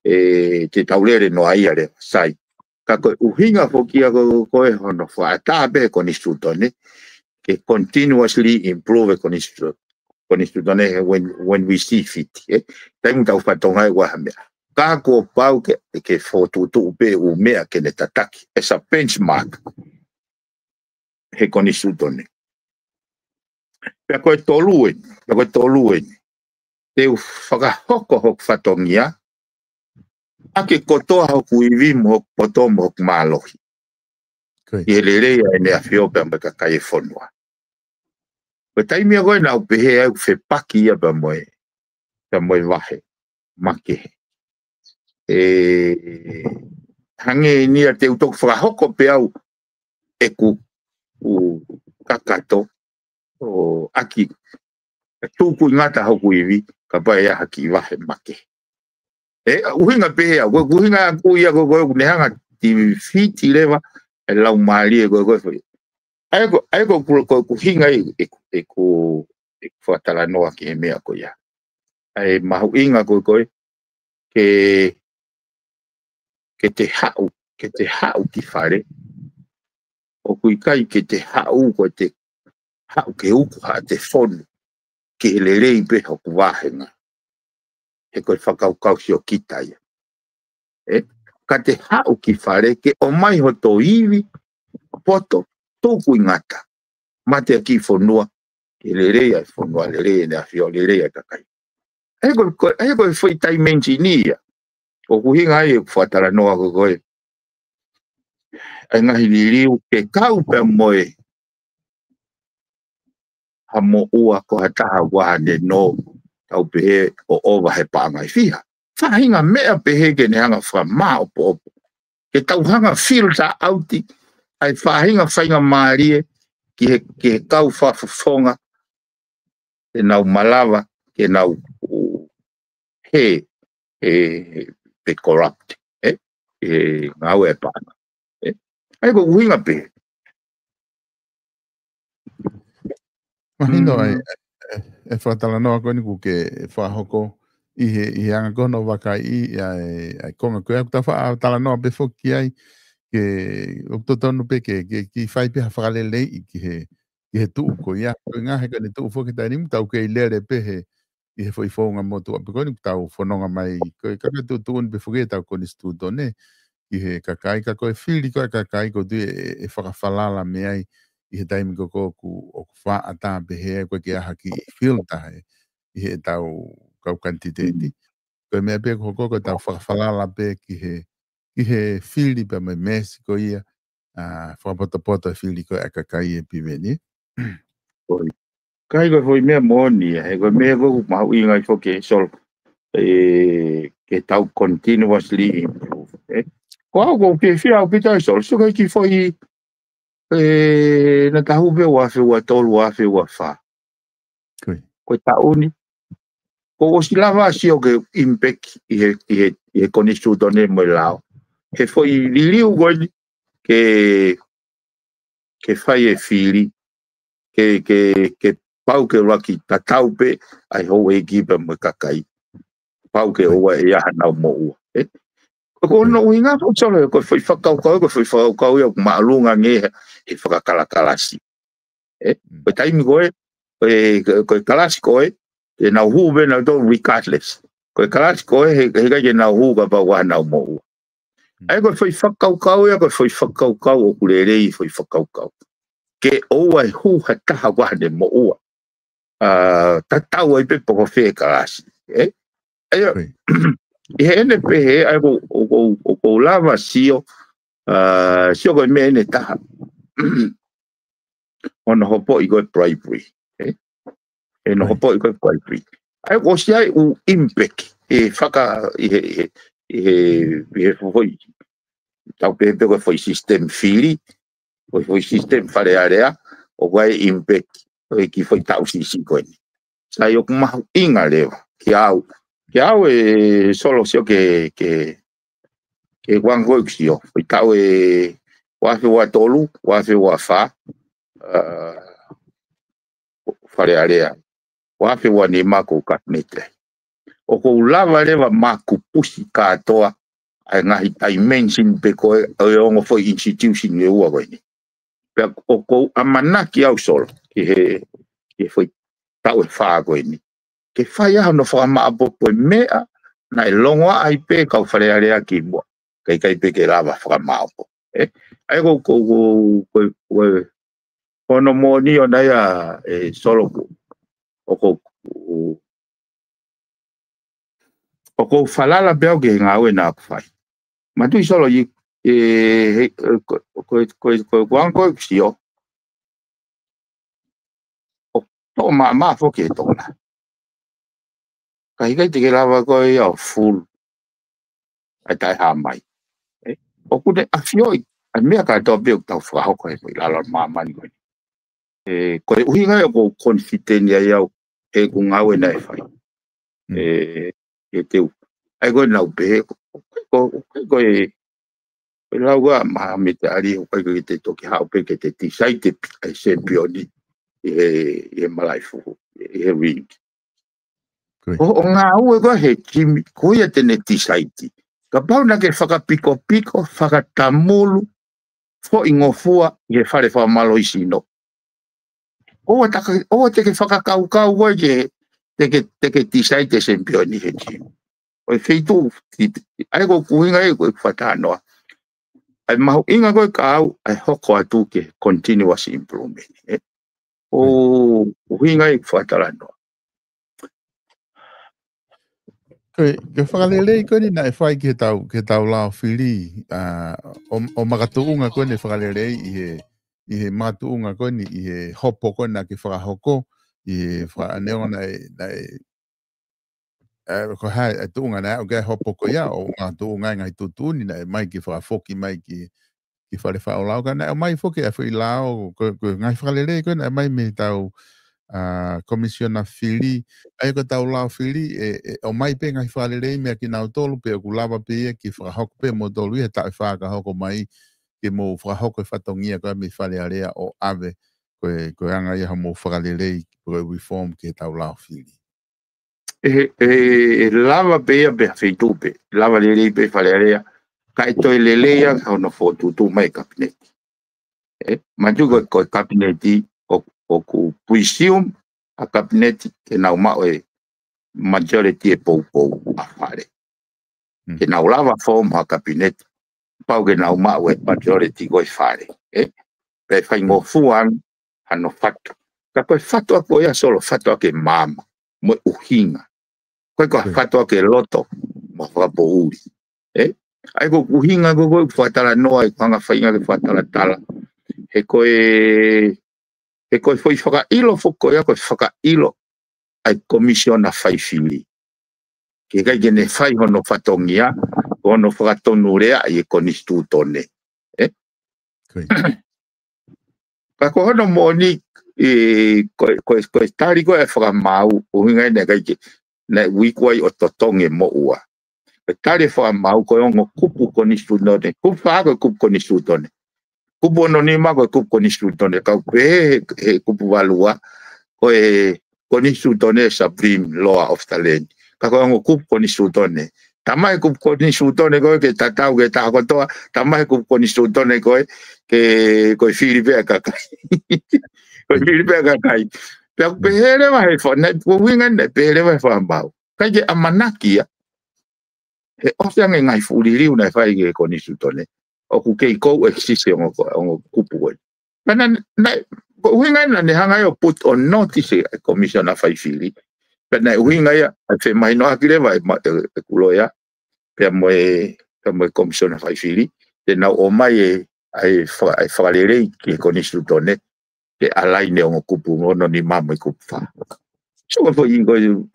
te taulere no aia re sai ka ko uhinga fokia ko hono fa tabe con istutone ke continuously improve con istutone when we see fit tem tau fatonga wa hame ka ko pau ke foto tu be u mea ke ne tataki esa benchmark he con istutone pe ko toluen te whakahoko hok fatongia ake kotoa hoku iwi mo poto mo malohi. I lere ia ene a whiope me ka kai whanua. Ko taimi a koe na upehe au whepaki ia pa moe wahe. make. Hange ni a te utok whakahoko pe au e ku kakato o aki tūku ngata hoku iwi ka pai aha ki wahe make. Uhinga pe hea, uhinga ku ia ko nehanga ti fiti lewa e lau maali e ko ai ko hinga e ku whatala noa ki he mea ko ia. Ai mahu inga ko ke te hau ki whare o kui kai ke te hau ko te hau ke uku ha te whonu ke le rei pe hoku wahenga he koe whakaukau si o kitai ka te hau ki whare ke o mai ho tō iwi poto tōku ingata mate ki whonua ke le rei ai whonua le rei ne a whio le rei ai kakai he koe whai tai menji nia o kuhinga ai e whatara noa ko koe ai ngahi ni riu ke kau pe moe ha mo ua ko hataha wahane no tau pehe o owa he paangai fiha. Whahinga mea pehe ke ne hanga wha opo ke tau hanga filter auti ai whahinga whainga maarie ki he kau whafonga ke nau malawa ke nau he pe corrupt ngau e paanga ai ko uhinga pehe Mahino ai e whatala noa koe ni ku ke whahoko i he anga kono wakai ai konga koe aku ta whatala noa pe whoki ai ke uktotonu pe ke ki whai pe hawhakalele i ki he tuu ko ia koe ngā he kane tuu whoki tai nimu tau ke i lere pe he i he whaifonga motu ape koe ni tau whanonga mai koe kaka tuu ni pe whoki tau koni stuto ne i he kakai ka koe whiri koe kakai ko tu e whakawhalala me ai i he taimi ko o ku wha ata pe he koe ki aha ki filter i he tau kau kantiteti. Koe mea pe ko tau whakawhalala pe ki he whiri pe mai mesi ko ia whakapoto whiri koe a kakai e piweni. Kai koe hoi mea moni he koe mea koe mahu inga i whoke sol ke tau continuously improve. Ko au ko ke whia au pita i sol so kai ki whoi na tahu pe wafe wa tolu wafe wa fa. Koe tauni. Ko o si lava si o ke impact i he konistu tone mo lao. He foi liliu koe ke whai e whiri ke pau ke raki tatau pe ai hou e kipa mo kakai. Pau ke oa e aha nau mo ua. Ko no inga ko solo ko foi whakaukau ia maalunga nge he whakakalakalasi. Ko taimi koe ko kalasi koe e nau hu be na do regardless. Ko kalasi koe he kai nau hu ka pa wa nau mo ua. Ai ko foi whakaukau ia ko foi whakaukau o kurerei foi whakaukau. Ke oa hu hataha wa ne mo ua. Tatau ai pe poko whe kalasi. Ai I he ene pehe ai ko lava sio ko me ene taha ona hopo I koe bribery e no hopo I koe bribery ai ko si ai u impact e whaka I he foi tau pehe pe koe foi system whiri koe foi system whare area o koe impact koe ki foi tau sisi koe ni sai o kumahu inga lewa ki au e solo sio ke wango xio foi tau e wafe wa tolu wafe wa fa fare area wafe wa ni mako katnete o ko lava leva mako pusi katoa ai ngahi dimension pe ko e ongo foi institution e ua koe ni pe o ko amanaki au solo ke foi tau e fa koe ni ke whai aha no whakamapopo mea na e longoa ai pe kau whare area ki mua. Kai pe ke lava whakamaopo. Ai kono moni o nai a solo o ko whalala peo ke ngāwe nā kuwhai. Ma tui solo I koe kuanko sio. O tō maa whoke tōna. kai te ke lava koe au full ai tai ha mai o kune afioi ai mea ka to be tau whakahau koe koe lalo mamani koe koe uhinga e ko confident ia iau e ku ngau e nai whai e teu ai koe nau pe koe lau ga ma me te ari o koe te toki hao pe ke te tisai te ai sempioni e malai fuhu e ring o ngā ue koe he kimi koe te ne tisai ti ka pau na ke whakapiko piko whakatamulu fo ingofua i he whare whamalo isi no o te ke whakakau kau koe te ke tisai te sempioni he kimi o feitu ai ko kuhinga e koe whatanoa ai mahu inga koe ka au ai hoko atu ke continuous improvement o kuhinga e whataranoa ke whakalelei koe ni na e whai ke tau lao whiri o makatuunga koe ni whakalelei i he matuunga koe ni i he hopo koe na ke whakahoko i he whaaneo na ko hai e tuunga na o ke hopo ko ia o ngā tuunga ngai tutuni na e mai ki whakafoki mai ki whare whaolau ka na e mai foki e whi lao ko ngai whakalelei koe na e mai me tau komisiona whiri ai ko tau lao whiri o mai pe ngai whalerei mea ki nau tolu pe o kulawa pe ia ki whakahoko pe mo tolu ia tae whakahoko mai ki mo whakahoko e whatongia koe me whalearea o ave koe anga ia mo whalerei koe reform ki tau lao whiri lava pe ia pe whaitupe lava lerei pe whalearea ka e toi lelea ka ono whotutu mai kabineti matuko koe kabineti o ku puisium a kabineti ke nau mao e majority e pou a whare. Ke nau lava form a kabineti pau ke nau mao e majority koe whare. Pe whai ngofuan hano whatu. Ka koe whatu a koe a solo whatu a ke mama mo uhinga. Koe koe whatu a ke loto mo whapo uri. Ai ko uhinga koe whatara noa e kanga whainga ke whatara tala. He koe foi whakailo whoko ia koe whakailo ai komisiona whaiwhiri. Ke kai kene whai hono whatongia, hono whakatonurea ai e konistu tone. Ka ko hono moni koe tari koe e whakamau uhinga ene kai ke na wikuai o totonge mo ua. Koe tari whakamau koe ongo kupu konistu tone, kupu whako kupu konistu tone. Kupu anonima koe kupu konistu tone, kau pe he kupu walua koe konistu tone supreme law of the land. Ka koe ongo kupu konistu tone. Tamai kupu konistu tone koe ke tatau ke takotoa, tamai kupu konistu tone koe ke koe whiripea kakai. Koe whiripea kakai. Pea pehere wa he whana, wingan ne pehere wa he whambau. Kai ke amanakia, he ofiange ngai whuririu na whai ke konistu tone. O ku kei kou existe ongo kupu koe. Pana uhinga na ne hanga yo put on notice a commissioner whaiwhiri. Pana uhinga ia a whe mai no akirewa e kuloia. Pea moe commissioner whaiwhiri. Te nau o mai ai whakarerei ki konistu tone. Ke alaine ongo kupu ngono ni mamo i kupu wha. So ka fo ingo yu.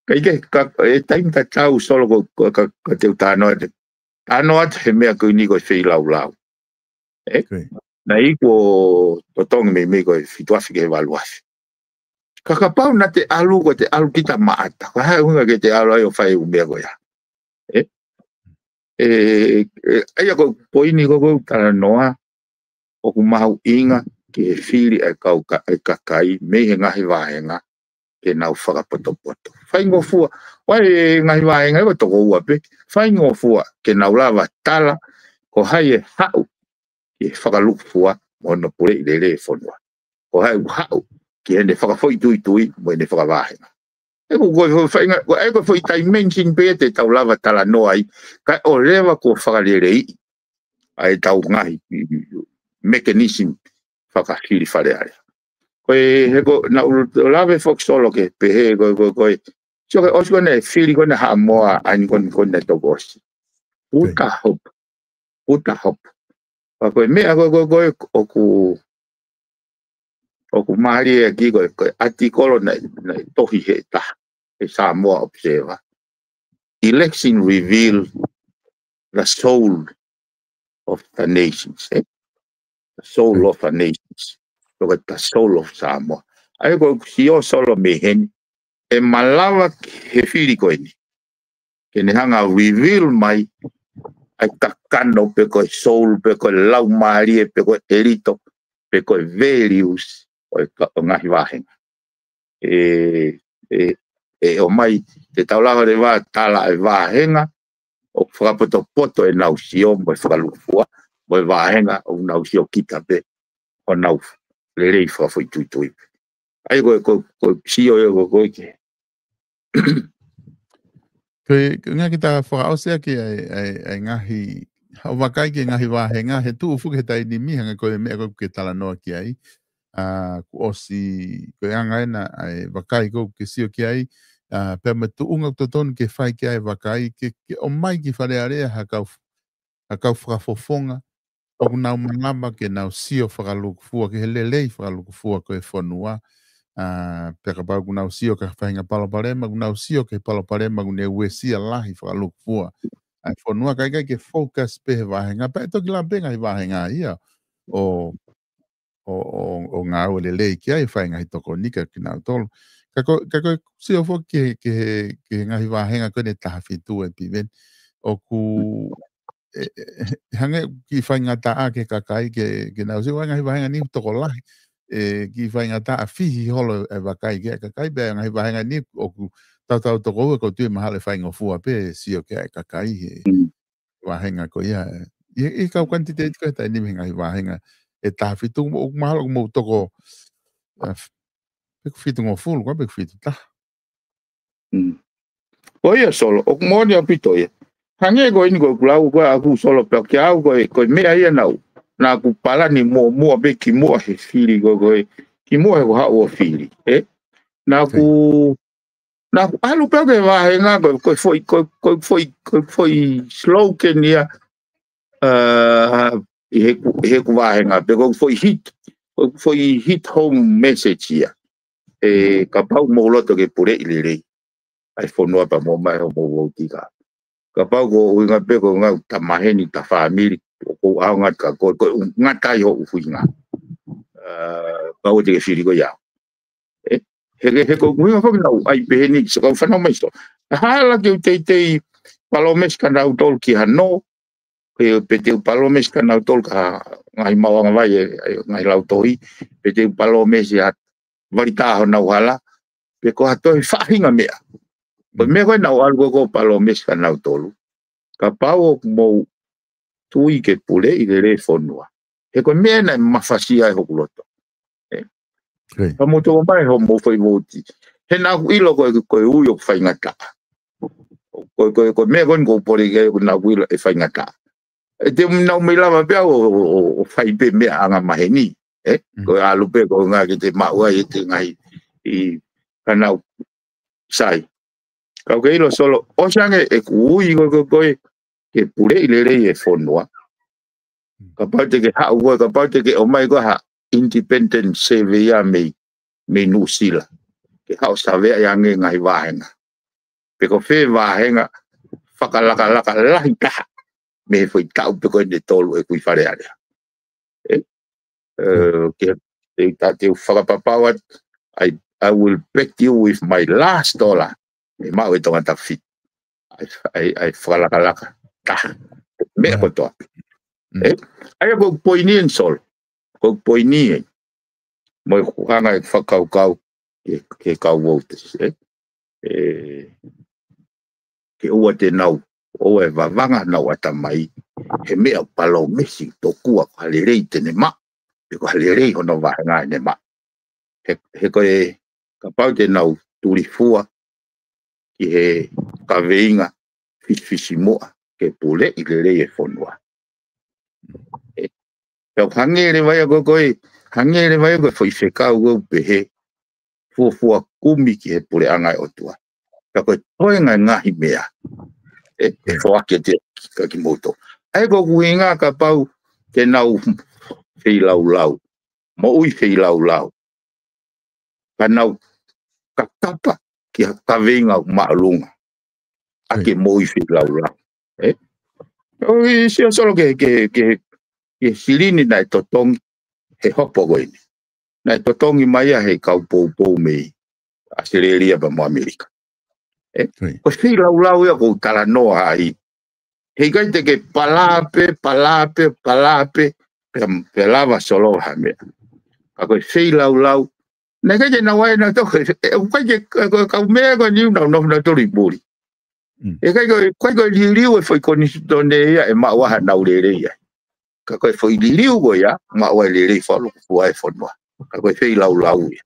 Kaike e taim ta tau solo ka teu tānoa te. Ano at he mea koe ni koe whei lau lau. Na i ko totongi me koe whituafi ke waluafi. Kakapau na te alu ko te alu kita maata. Ka hae hunga ke te alu ai o whai umea koe ha. Eia koe poini ko koe tala noa. O ku mahu inga ke whiri e kau e kakai me he ngahi wahenga. Ke nau whakapoto-poto. Whai ngofua, wai ngahi wahenga e toko ua pe. Whai ngofua, ke nau lawa tala, ko hai e hau, ke whakalukfua, mono pure i lele e whonua. Ko hai hau, ke ene whakafoi tui, mo ene whakawahenga. E ko koe whainga, ko e koe whai dimension pe te tau lawa tala noai, kai o lewa ko whakarerei, ai tau ngahi, mechanism, whakahiri wharearea. Koe heko na lawe fok solo ke pehe koe so ke osko ne fili kone ha moa ani kone togosi puta hop pa koe mea koe oku mahari e ki koe artikolo na tohi he ta e Samoa observa. Election reveal the soul of the nations, the soul of the nations, the soul of Samoa. Ai ko sio solo mehen e malawa he fili ko ni. Ke ne hanga reveal mai ai takano pe ko soul pe ko lau mari pe ko elito pe ko values o ngahi wahenga. O mai te taulaga de va tala e wahenga o whakapoto e nau sio mo e whakalufua mo e wahenga o nau sio kita pe o nau le rei whakafoi tuitui. Ai ko sio e ko ke. Ko ngā ki tā whakaosea ki ai ngahi wakai ki ngahi wahenga he tu ufu ke tai ni mihanga ko e mea ko ke tala noa ki ai. Ko osi ko angaina ai wakai ko ke sio ki ai. Pea me tu unga totonu ke whai ki ai wakai ke o mai ki whare area hakau whakafofonga o nau manama ke nau sio whakalukufua ke he lelei whakalukufua ko e whanua. Peka pau kunau sio ka whainga palopalema, kunau sio ke palopalema kune uesia lahi whakalukufua. Ai whanua kai ke focus pe he wahenga, pa toki la benga he wahenga ia o ngā ua lelei ki ai whainga hi toko nika ki nau tolu. Kako sio fo ke ngahi wahenga kone taha fitu e piven. O ku hange ki whainga taa ke kakai ke nau sio ngahi wahenga ni toko lahi. Ki whainga taa whihi holo e wakai ke kakai bea ngahi wahenga ni o ku tau toko ua ko tui mahale whainga fua pe sio ke kakai he wahenga ko ia. I kau quantitete ko tai ni ngahi wahenga e taha fitu o mahalo mo toko peku fitu ngo fulu kwa peku fitu ta. O ia solo, o kumoni apito ia. Hange ko ini ko kulau ko aku solo pe ke au ko mea ia nau. Na ku pala ni mo be ki mo he fili go ki mo he ha o fili na ku alu pe ke va henga ko foi slow ke nia he ku va henga pe ko foi hit home message ia ka pau mo loto ke pure ile ai fono pa mo mai mo tika ka pau ko nga pe ko nga tamaheni ta family ko aungat ka ko ngatai ho ufuinga pa o te fili ko ya he ko ngui fo na ai beheni so ko fano mai so hala ke te palomes ka na utol ki hano pe te palomes ka na utol ka ngai mawanga vai ngai lautoi pe te palomes ya varita ho na hala pe ko hato fa hinga mea pe me ko na algo ko palomes ka na utol ka pau mo tui ke pule i le fonua. He ko mena mafasia e hokuloto. Pa mo to mai ho mo foi voti. He na ilo ko uyo fai ngata. Ko me gon go pore ke na ilo e fai ngata. E te na me lava pe o fai pe me anga maheni. Ko alu pe ko nga ke te maua e te ngai i kana sai. Ka ke ilo solo o sange e kui ko ke pure i le e fonua. Ka parte ke ha ua ka parte ke o mai ko ha independent sevea me nusila. Ke ha o savea yange ngai wahenga. Pe ko fe wahenga whakalaka lahi taha. Me foi tau pe ko ne tolu e kui whare area. Ke te whakapapawat I will bet you with my last dollar. Me mau e tonga ta fit. Ai whakalaka taha. Me ko toa. Ai ko poini en sol. Ko poini mo hanga whakau ke kau wotes. Ke ua te nau. O e wawanga nau ata mai. He mea palo mesi to kua halerei tene ma. He ko halerei hono wahenga ne ma. He ko e ka pau te nau turifua. Ki he kaweinga fisi moa. Ke pule i le rei e whonua. Peo hangere vai a koe, hangere vai a koe foi whekau au pehe, fuafua kumi ki he pure angai o tua. Peo koe toe ngai ngahi mea, e whaake te ki moto. Ai ko kui ngā ka pau ke nau whei lau, mo ui whei lau. Ka nau ka tapa, ki ka venga maalunga ake moi fi laula o si solo ke silini na totongi he hopo go ini na totongi mai he kau pou mei Australia ba mo Amerika ko fi laula ya ko kala no ai he kai te ke palape pe lava solo ha me ko fi laula na kai na wai na to kai ka me ko ni no to riburi e kai ko liu foi con donde ia e ma wa na urere ia ka ko foi liu go ya ma wa le fa lo foi fonwa ka ko fi laula ia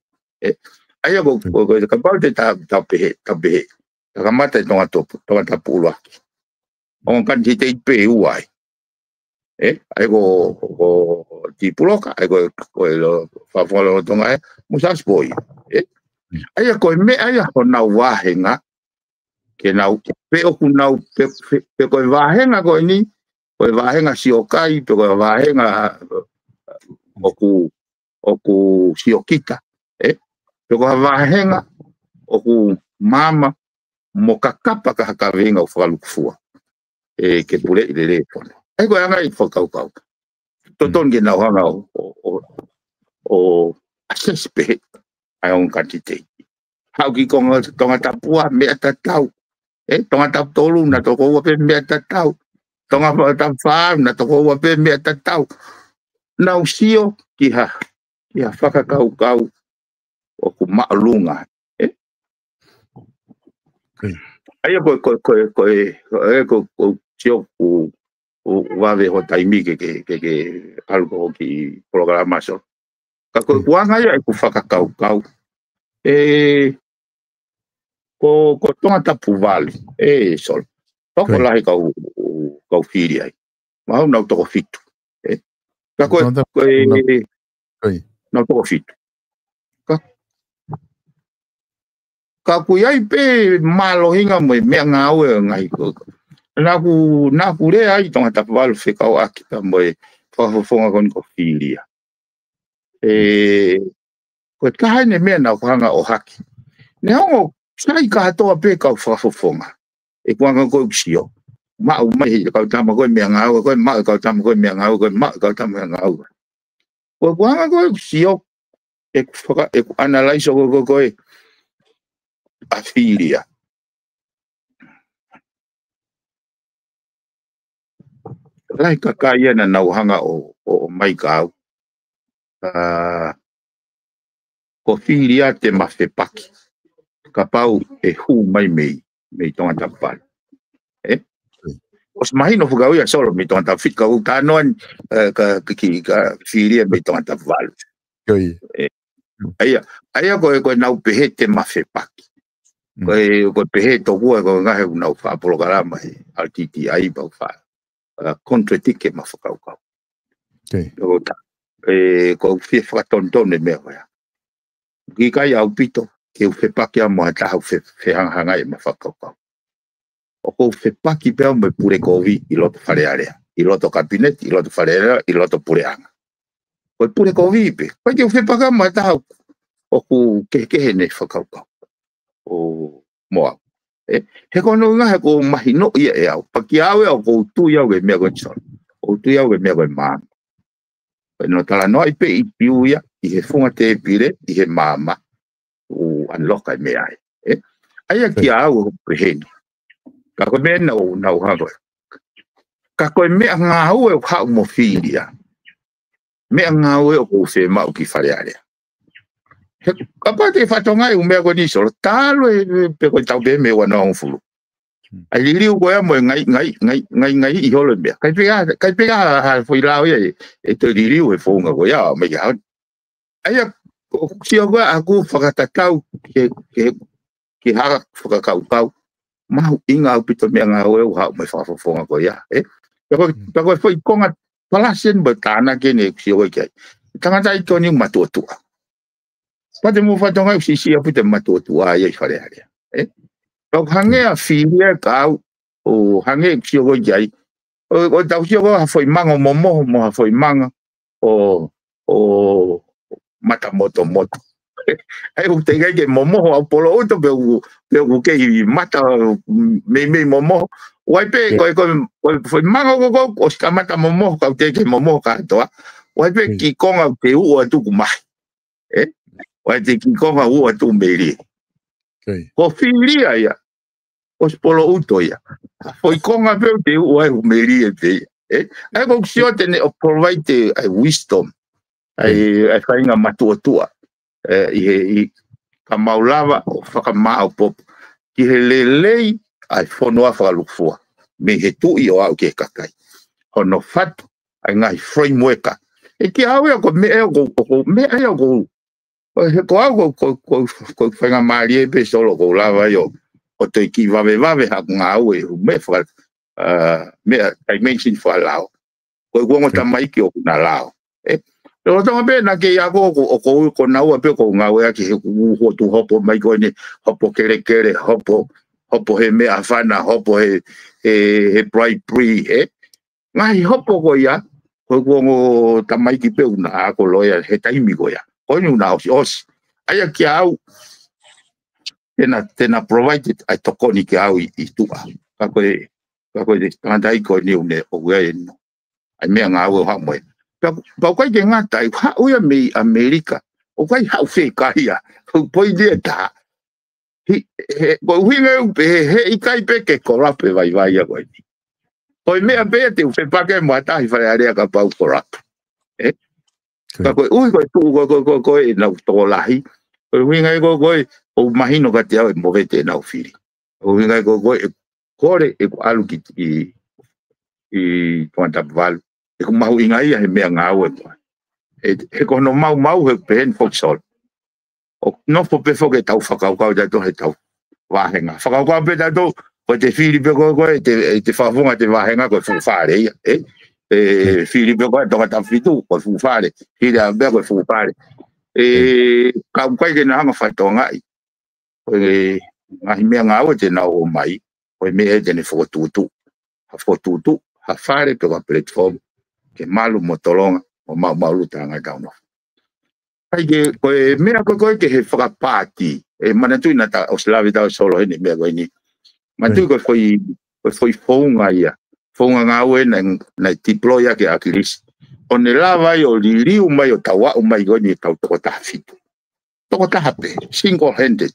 ai go ka pa te ta pe ka mata tonga ta pulo on kan ti te pe uai ai go ti pulo ka ai go lo fa lo tonga musas boy ai ko me ai ko na wa henga ke na pe o kunau pe ko wa henga ko ni ko wa henga si o kai pe ko wa henga o ku si o kita pe ko wa henga o ku mama mo kakapa ka venga o falu fua ke pule ile fono ai go anga i fokau toton ke na hanga o asespe ai on kantite hau ki konga tonga tapua me tatau tonga tap tolu na to ko pe me tatau tonga tap fam na to ko pe me tatau na usio ki ha faka kau o ku maalunga ai ko tio o va de o taimi que algo que programación ka ko kuanga ya ku faka kau ko tonga tapu vale sol toko la kau firi ai ma na to fitu ka ko na to fitu ka ku ai pe malo hinga mo me ngau ngai ko na ku le ai tonga tapu vale fe ka aki ta mo fa fonga kon ko filia ko ka ne me na hanga o haki ne hongo sai ka to pe ka fa fonga kwanga ko xio ma mai ka ta mo ko me ngau ko ma ka ta mo ko me ngau ko ma ka ta mo ngau ko kwanga ko xio analyze ko afilia lai ka ia na hanga o mai ka ko filia te mafepaki ka pau hu mai mei tonga tapal os mai no fuga ia solo me tonga tafit ka utanon ka filia me tonga tapal ai ko na pehe te mafepaki ko pehe to ko nga na fa programa altiti ai ba fa contratike mafakau ko fi fa tonton me ya ki kai au pito ke fe paki mo ta fe hanga e mafakau o ko fe paki pe me pure ko vi i lo fare area i lo to cabinet i lo to fare area i lo to pure hanga ko pure ko vi pe ko ke fe paka mo ta o ku ke ne fakau o mo he kono nga ko mahino ia e au paki au e ko tu ia we me ko chon o tu ia we me ko ma no tala no ai pe i piu ia i he funga te pire i he mama o anloka me ai ai ki au pe hen ka ko me no ha ko ka ko me nga au e ha mo filia me nga au e ko fe ma ki fare ale kapate fatonga u me ko ni so talo pe ko tau be me wa no fulu ai liu ko ya mo ngai i holo be kai pega ha foi lao e te liu e fonga ko ya me ya ai si o aku fakatakau ke ha fakakau ma inga pito me nga o ha me fa fonga ko ya ko foi konga palasen betana ke ne si o ke tanga tai toni matotu pate mo fatonga si apita matotu ai fare ale o hange a filia ka o hange si o jai o tau si o foi manga mo foi manga o matamoto ai o te ke momo au polo o to pe ke mata me momo wai pe ko foi mango ko o ska mata momo ka te ke momo ka to wai pe ki konga te u tu ku mai wai te ki konga u tu meri ko filia ya os polo uto ya foi konga pe te u ai meri te ai ko sio te o provide wisdom ai fainga matua i ka maulava o whakamao pop ki he lelei ai whanua whakalukfua me he tui o au ke kakai hono whatu ai ngai frameworka ki hawe ko me eo ko he ko au ko whainga maari pe solo ko lava yo o te ki vave haku ngā au me whakal me dimension whalao ko kuongo tamaiki o kuna lao o tama pe na ke ako ko na ua pe ko nga we ki ho tu hopo mai ko ni hopo kere hopo he me afana hopo he bright pre ngai hopo ko ya ko ngo tamai ki pe una ko loya he taimi ko ya ko ni una os aya ki au tena provided ai to ko ni ki au I tu ka ko de tandai ko ni une o we no ai me nga au ha mo pa ko ke ngata I ha o me America o kai ha fe kai ya o poi de ta ko winga he kai pe ke corrupt vai ya ko ni ko me pe te fe pa ke mata I fa area ka pa corrupt ka ko ko tu ko na to lahi ko winga ko o mahino ka te mo vete na o fili o winga ko kore e ko alu ki kwanta val e ko mau inga ia he mea ngā ue koe. E ko no mau he pehen foksol. O no po pe foke tau whakaukau tato he tau wāhenga. Whakaukau pe tato ko te whiri pe koe te whawhunga te wāhenga koe fuwhare ia. Whiri pe koe toka tau whitu koe fuwhare. Whiri a bea koe fuwhare. Kau kai ke na hanga whaitonga I. Ngahi mea ngā ue te nao o mai. Koe mea e tene whakotutu. Ha whakotutu. Ha whare pe koe platform. Ke malu motolonga o mau tanga kauno. Pai ke koe mea koe ke he whakapāti. Manatui na ta Australia tau solo hene mea koe ni. Manatui koe foi whaunga ia. Whaunga ngā ue na deploya ke akirisi. O ne lawa I o liriu mai o tawa o mai koe ni tau toko taha fitu. Toko taha pe. Single handed.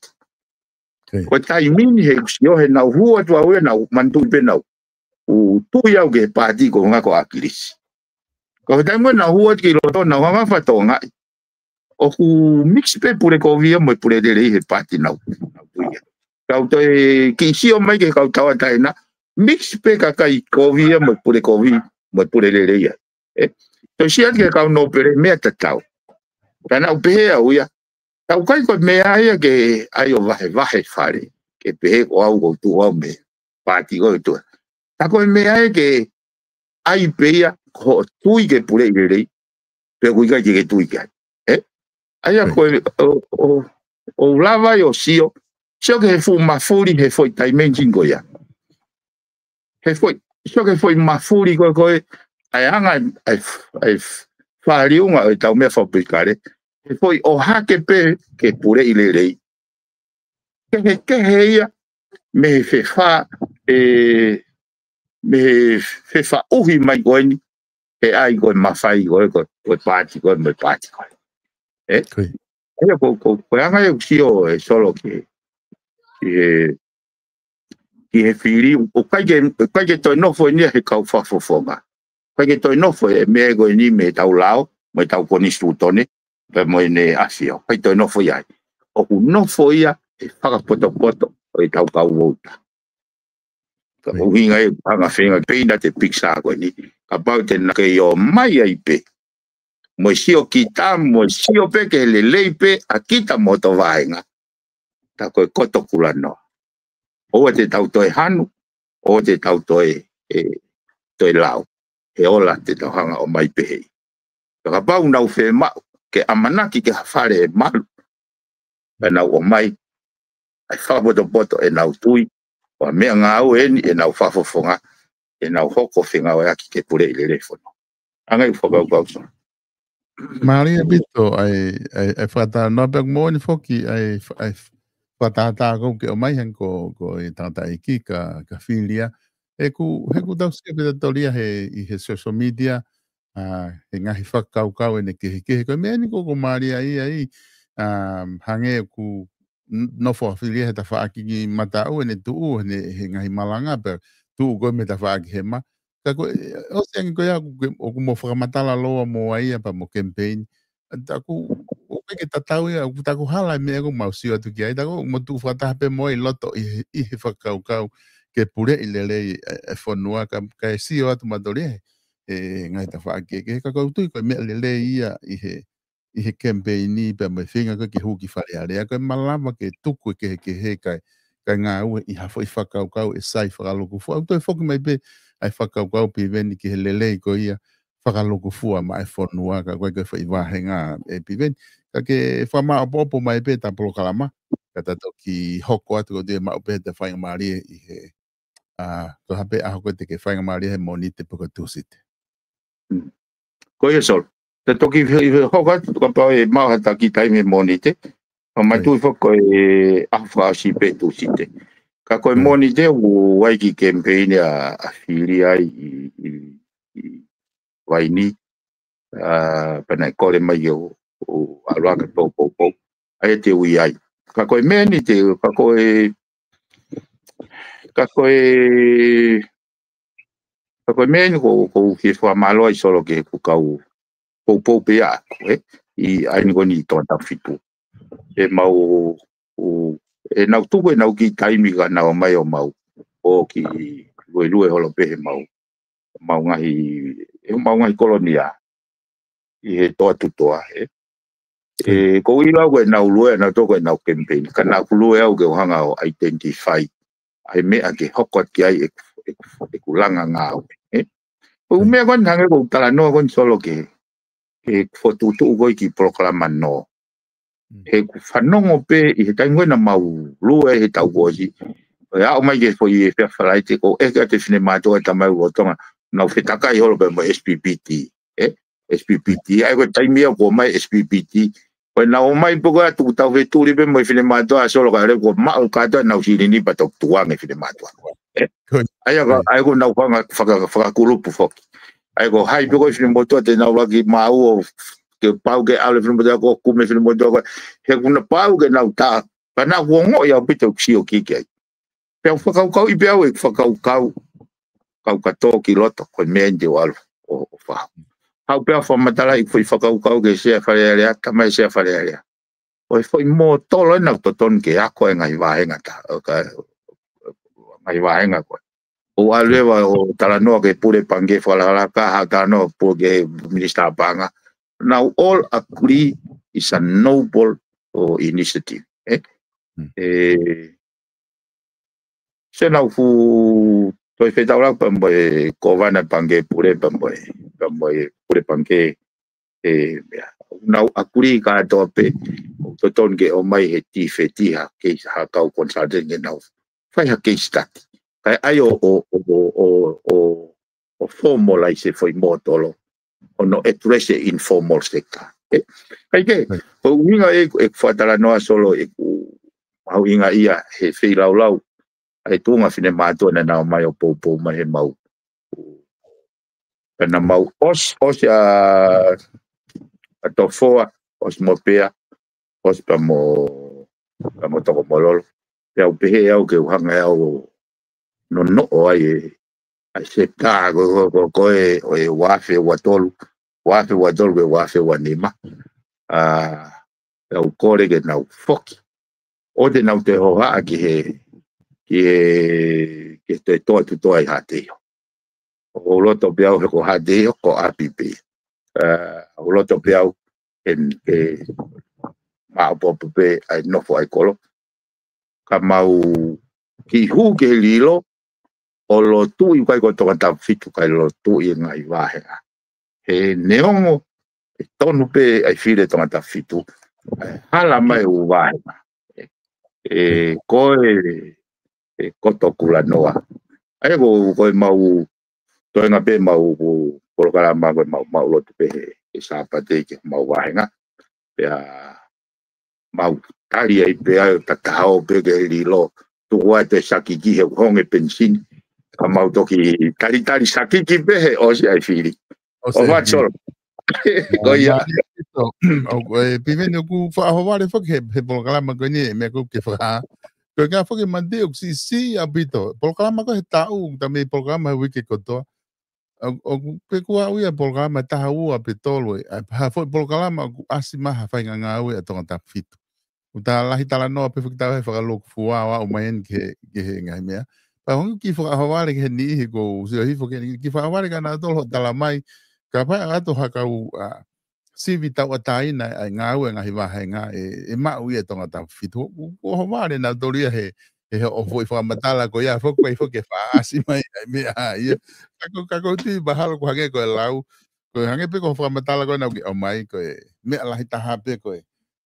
Koe tai mini he kusio he nau hua tua ue nau mantui pe nau. U tui au ke pāti ko ngako akirisi. Ko tai mo na hua ki loto na wanga fatonga o ku mix pe pure ko via mo pure de he pati na kau to ki si o mai ke kau tawa tai na mix pe ka kai ko via mo pure de ia to si ke kau no pere me ta tau kana u pe au ia tau kai ko me ai ke ai o vahe fare ke pe o au go tu o me pati go tu ta ko me ai ke ai pe ia ko tui ke pure irei pe kuika ke tui ke aya ko o lava yo sio ke fu mafuri he foi dimension go ya he foi ke foi mafuri ko ai anga ai fariunga e tau me fabricare he foi o hake pe ke pure irei ke heia me fe fa me fe fa uhi mai goini e ai ko mafai ko pati ko me pati ko ko anga eu sio solo que he fili o kai ke to no foi ni he kau fa fofonga kai ke to no foi me go ni me tau lao me tau ko ni stutone pe mo ne asio kai to no foi ai o no foi e fa poto o tau kau volta o hinga e hanga whenga peina te pizza koe ni ka pau te nake I o mai ai pe mo sio kita mo sio pe ke le leipe a kita moto vaenga ta koe koto kula no o te tau toi hanu o te tau toi toi lau he ola te tau hanga o mai pe hei ka pau nau whe mau ke amanaki ke hawhare e malu e nau o mai ai whapoto e nau tui o mea ngā au e nau whafofonga e nau hoko whenga o aki ke pure I le lefono. Angai whakau. Maria Bito ai fata no pe mo ni foki ai fata ta ko ke o mai han ko e tata iki ka filia he ku tau se pe toria he social media he ngahi whakau e ne ke ko me ni ko Maria ai hange ku no fo filia he ta whaaki ki mata o ne tu ne he ngahi malanga pe tu ko me ta whaaki he ma ka ko o se ko ya o mo whakamatala loa mo ai pa mo campaign taku o ke tatau ia ku taku hala me ko mau sio tu ki ai taku mo tu fata pe mo i loto i he whakau ke pure i lele e whanua ka sio atu madore ngai ta whaake ke ka koutu ko me lele ia i he campaign ni pe me whinga ko ke huki whare are ko malama ke tuku ke he kai ngā ue i hafo i whakau e sai whakaloku fu au toi whoki mai pe ai whakau pi veni ki he lele ko ia whakaloku fua mai whanua ka koe koe whaiwahenga e pi veni ka ke whama apopo mai pe ta polo kalama ka tato ki hoko atu ko te mau pe te whainga maari i he ko hape aho koe te ke whainga maari he moni te puka tūsite. Ko ia sol. Te toki hoko atu ka pao e mahata ki taime moni te. Mai tui whako e awhaasi pe tūsite. Ka koe moni te u waiki campaign a whiri ai i waini. Pana kore mai o aluaka pou. Ai te ui ai. Ka koe meni te, ka koe meni ko ki wha malo ai solo ke ku kau pou pe aku, I aini ko ni tōna whitu. E mau, e nau tuku e nau ki taimi ka nau mai o mau. O ki lue holo pehe mau ngahi kolonia. I he toa tutoa, ko ila ko e nau lue na toko e nau campaign. Ka nau lue au ke hanga o identify. Ai mea ke hokot ki ai e kulanga ngau. O mea kon hange ko tala noa kon solo ke fotutu ko ki proklama no. He whanongo pe i he taingoe na mau lue he tau gozi. A o mai ke po i e whawhalai te ko ka te whine mātua e tamai uotonga. Nau whetaka I holo pe mo SPPT. SPPT, ai ko taimia ko mai SPPT. Ko na o mai poko atu tau veturi pe mo whine mātua solo ka re ko mau katoa nau sirini pa tok tuang e whine mātua. Ai ko nau whakakulupu whoki. Ai ko hai poko whine motua te nau laki mau o ke pau ke ale whine motua ko kume whine motua ko he kuna pau ke nau ta pa nau wongo ia pito ksio kiki ai. Pea whakaukau I pea e whakaukau kau katoa ki loto ko mea ndi o alu o whahau. Hau pea whamatala I whai whakaukau ke sea wharearea, tamai sea wharearea. O e whai mō tolo nau toton ke ako e ngai wāhenga ta. Ngai wāhenga koe. O alewa o talanoa ke pure pange whalaka hau talanoa pure ke minister panga. Now all agree is a noble initiative. Se nau fu toi whetaurak pa moe kovana pange pure pa moe pure pange nau akuri ka atoa pe toton ke o mai he tifetiha ke hakau consulting ke nau whai ha case study kai ai o formalize foi motolo o no address the informal sector kai ke o winga e whatala noa solo e ku mau inga ia he whilau ai tunga whine mātua na nao mai o pou mai he mau. Pena mau os a tofoa, os mo pea, os pa mo toko mololo. Pea upehe au ke uhanga au no ai se tā koe o e wafe watolu ke wafe wanima. Au kore ke nau foki. O te nau te hoa ki he ke te toa tutoa I hateo. O loto piau he ko hateo ko apipe. O loto piau ke maapopo pe ai nofo ai kolo. Ka mau ki hu ke lilo o lotu I kai ko toka tau fitu kai lotu I ngai wahenga. He neongo e tonu pe ai whire toka tau fitu. Hala mai u wahenga. Koe koto kula noa. Ai ko mau toenga pe mau polokala mau lotu pe e sa pa te ke mau wahenga pe mau tali ai pe ai tatao pe ke lilo tu wa te sakiki he honge pensin ka mau toki tali sakiki pe he o si ai fili o va solo ko ia pivene ku fa hawale fa ke he programa ko ni me ku ke fa ko nga fa ke mande o si abito programa ko he tau también programa wiki ko to o pe ku au ia programa ta u apitolo ha fo programa asima ha fa nga au to ta fit uta lahi tala no pe fuk ta fa lo fuwa wa o mayen ke nga me pa hon ki fa hawale ke ni ko si hi fo ke ki fa hawale kana to tala mai ka pa ato ha ka u si vita o tai na nga u nga hi wa nga e ma u e to ta fit o hawale na to ria he o foi fa matala ko ya fo ke fa asima me ia kako ti bahal ko hage ko lau ko hage pe ko fa matala ko na o mai ko me lahi ta ha pe ko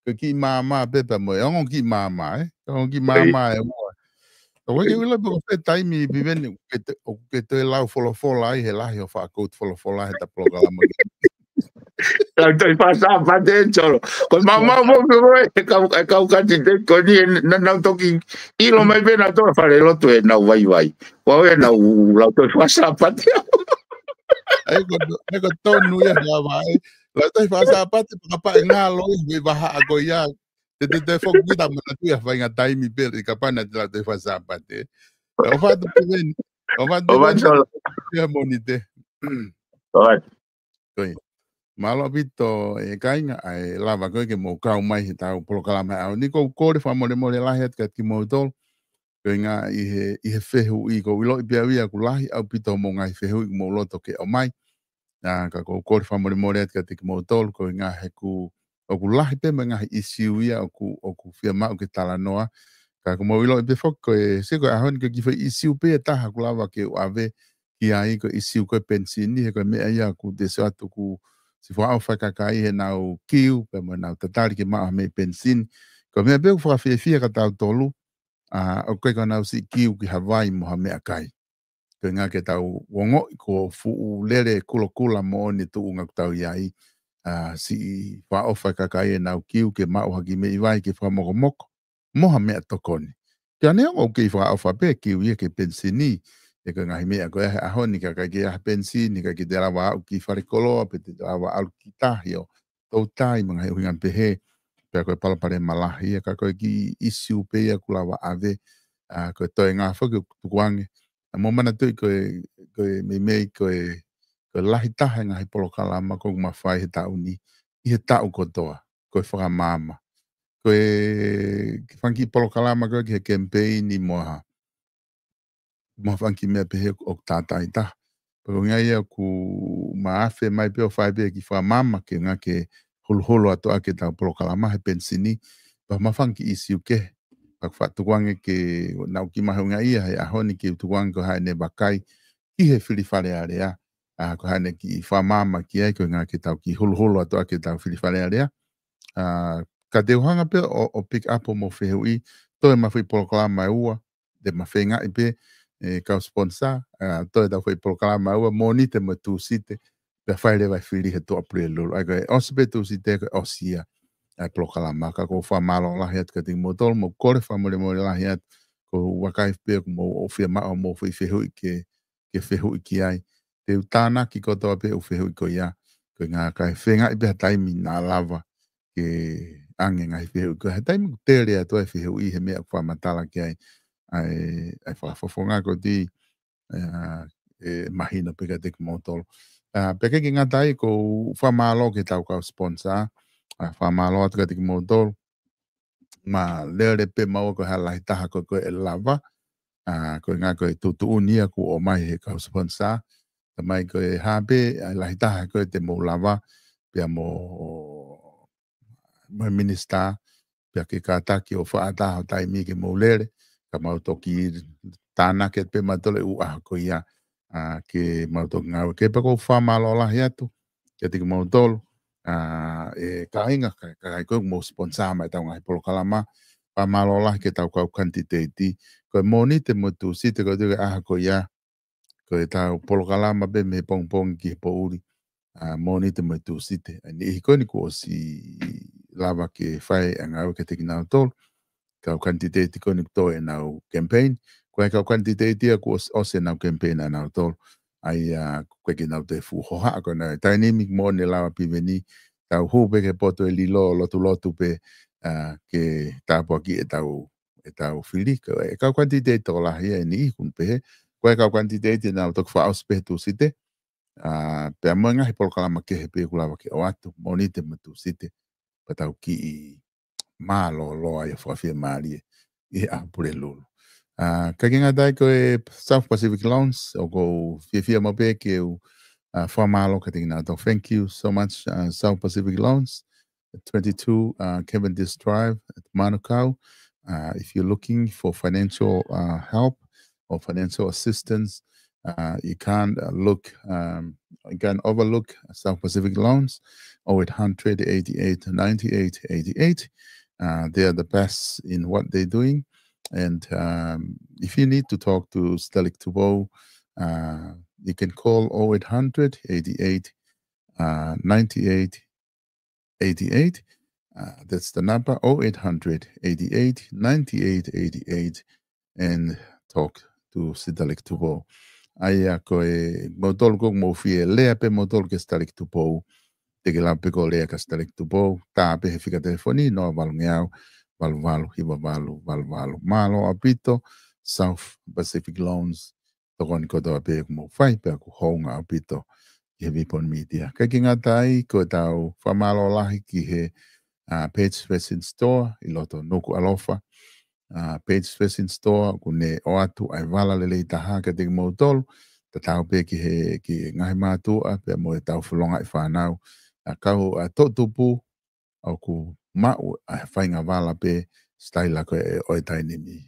ki mama pe pa mo on ki mama on ki mama e mo o ke wila po pe tai mi viven ke te lau fola ai he lahi o fa ko fola he ta programa Então passava para dentro, com mamãe kau kati te ko ni na toki I lo mai bena to fare lo to na vai wa na la to passa pa te ai ko to nu ya vai la to passa pa te pa nga lo vi baha ko ya te fo kita mana tu ya vai nga tai mi pe ka pa na la to passa pa te o fa tu ven o fa tu ven ya monite Koi. Malo bito e kainga ai lava ko ke mo kau mai he tau programa au ni ko kore fa mole la het ka ki mo tol ko nga I he fehu I ko ilo I bia ku lahi au bito mo ngai fehu I mo loto ke o mai na ka ko kore fa mole het ka ki mo tol ko nga he ku o ku lahi pe nga I siuia o ku fia ma o ke tala noa ka ko mo ilo be fok ko se ko ahon ke ki fa I siu pe ta ha ku lava ke o ave ki ai ko I siu ko pensini he ko me ia ku de sa tu ku si fo au whakakai he nau kiu, pe mo nau tatari ke maa me pensin, ko mea beu whakawhiawhia ka tau tolu, o koe ka nau si kiu ki Hawaii mo ha mea kai. Ko ngā ke tau wongo ko fuu lere kula mo ni tu unga tau iai, si wha au whakakai he nau kiu ke maa haki me iwai ke whamoko mo ha mea tokoni. Kia nea o ke wha au whape kiu ia ke pensini, e ka ngahi mea ko e aho ni ka kai ke aha pensi, ni ka ki te rawa au ki wharekoloa, pe te rawa au ki tahi o tau tai mga he uhingan pehe, pe koe palapare malahi, e ka koe ki isi upe ia ku lawa ave, koe toi ngā whaki tukuange, mo mana tui koe mei koe lahi taha ngahi polo kalama, koe mawhai he tau ni, I he tau kotoa, koe whakamama, koe whanki polo kalama koe ki he campaign I moha, mafanki mea pehe o tātai ta. Pero ngai ia ku maafe mai peo whai pia ki whamama ke ngā ke holo ato ake tau polokalama he pensini. Pa mafanki isi uke. Pa whatuange ke nau ki mahe unga ia he ahoni ki utuange ko hae ne bakai ki he whiriwhare area. Ko hae ne ki whamama ki ai ko ngā ke tau ki holo ato ake tau whiriwhare area. Ka te uhanga pia o pick up o mo whehui. Toi mawhi polokalama e ua. De mawhi ngā I pe. Kau sponsor to da foi programa o monite mo tu site pe fai le vai fili he to aprilo ai ko ospe tu site osia ai programa ka ko fa malo la het ka ting motor mo kore fa mo la het ko wakai pe mo o fia ma mo foi fehu ke fehu ki ai te utana ki ko to pe o fehu ko ya ko nga kai fenga I be tai mi na lava ke ange ngai fehu ko tai mi te le to fehu I he me fa matala ki ai ai whafonga ko di mahina peka te kumotolo. Peka ki ngatai ko whamalo ke tau kau sponsor, whamalo atu ka te kumotolo, ma leo le pe maua ko halai taha ko e lava, ko ngā ko e tutu unia ko o mai he kau sponsor, ta mai ko e hape, lahi taha ko e te mo lava, pia mo minister, pia ke kātaki o whaataha tai mi ke mo lere, ka mau toki tāna ke pe matole u ko ia ke mau toki ngau ke pa ko whamalo lahi atu ke te mau tolu e ka inga ka ko mo sponsor mai tau ngai polo kalama whamalo lahi ke tau kau kantiteiti ko moni te motu si te ko te ko ia ko e tau polo kalama pe me pong ki po uri moni te mai tu site ani hikoni ko si lava ke fai anga ke te kina tol ka quantity ko ni to e na campaign ko ka quantity ko o se na campaign na tol ai ko ke na te fu ho ha ko na dynamic mo ne lava pi veni ta hu be ke poto e lilo lotu pe ke ta po ki e tau fili ka quantity to la he ni kun pe ko ka quantity na to fa auspetu site pe manga he pol kala make he pe kula ke o atu monite matu site patau ki malo lo ai fo fi mali e a pure lulu ka kinga dai ko e South Pacific Loans o go fi mo pe ke o fo malo ka tinga to thank you so much South Pacific Loans 22 Cavendish Drive at Manukau. If you're looking for financial help or financial assistance, you can't you can overlook South Pacific Loans 0800 88 98 88. They are the best in what they're doing. And if you need to talk to Stelik Tubo, you can call 0800 88 98 88. That's the number 0800 88 98 88 and talk to Sidalik Tubo. Aia ko e motol ko mo fie lea pe motol ke Stalik Tubo te ke lampe ko lea ka Stalik Tubo ta pe he fika telefoni no valungeau valu hiva valu malo apito South Pacific Loans to kon ko do pe mo fai pe ko honga apito ke vipon media ka kinga tai ko tau famalo lahi ki he Page Facing Store i loto nuku alofa Page Facing Store kune o atu ai vala lele taha ka te mo tolu ta tau pe ki he ki ngai matu a pe mo e tau fulonga i whanau kau to tupu au ku mau a whainga vala pe staila ko e oi tainimi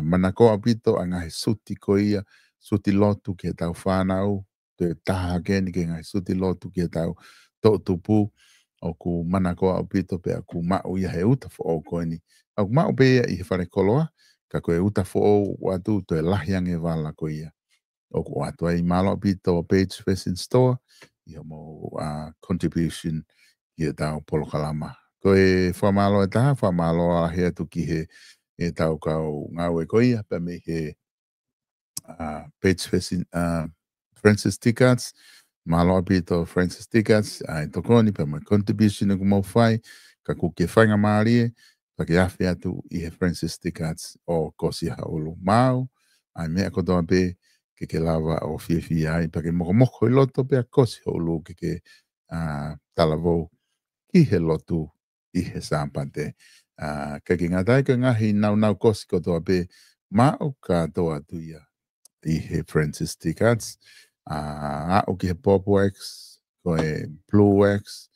manako apito a ngai suti ko ia suti lotu ke tau whanau te taha keni ke ngai suti lotu ke tau to tupu o ku manako apito pe aku mau ia he uta fo o koini au mau pe ia i he whare koloa ka koe uta fo o watu to e lahiang e wala ko ia o ku watu ai malo apito Page Facing Store ia mo contribution ia tau polo kalama ko e whamalo e taha whamalo a hea tu ki he e tau kau ngau e ko ia pe me he Page Facing Francis Tickets malo apito Francis Tickets ai tokoni pe mo contribution e kumau whai ka kuke whainga maari pa ke awhi atu i he Francis Tickets o kosi haulu mau ai mea kotoa pe ke lava o fie ai pa ke moko i loto pe a kosi haulu ke talavou ki he lotu i he sampante ka ki ngatai ka ngahi nau kosi kotoa pe mau ka toa tuia i he Francis Tickets o ki he Pop Wax ko e Blue Wax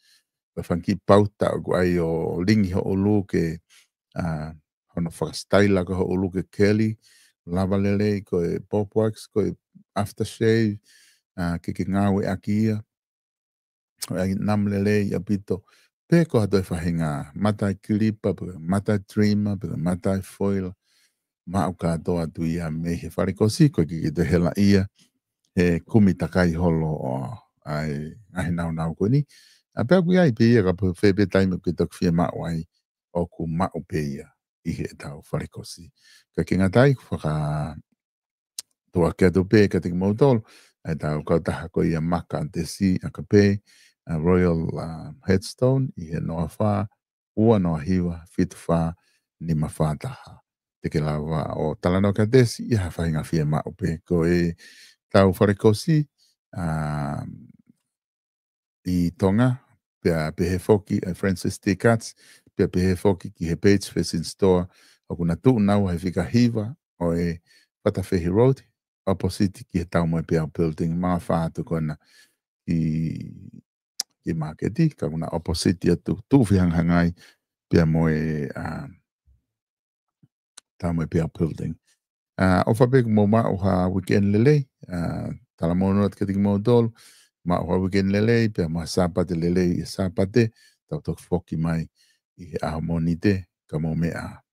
pa whanki pauta o ai o lingi ho ulu ke hono whakastaila ko ho ulu ke Kelly lava lele ko e Pop Wax ko e Aftershave ke ngawe aki ia ai nam lele i apito pe ko hatoi whahinga matai kilipa matai trimmer matai foil mau ka toa tu ia me he wharekosi ko ki te hela ia he kumi takai holo o ai nau ko ni a pe ku ai pe ia ka pe pe time ke tok fie ma wai o ku ma o pe ia i he tau wharekosi ka kinga tai whaka tua ke to pe ka te motol ai tau ka taha ko ia maka te si a ka pe Royal Headstone i he noa wha ua noa hiwa fitu wha ni mawha taha te ke lawa o talano ka desi i ha whainga fie ma o pe ko e tau wharekosi i tonga pe he foki Francis Tickets pe he foki ki he Page Facing Store o kuna tu nau he fika hiwa o e Patawhehi Road opposite ki he tau mo pe building ma whaatu kona i marketi ka kuna opposite tu whianghangai pe mo e tau mo pe building o whapek mo ma o ha weekend lele talamono at kating mo dol ma o weekend lele pe ma sapate lele sapate tau tok foki mai i a monite ka mo mea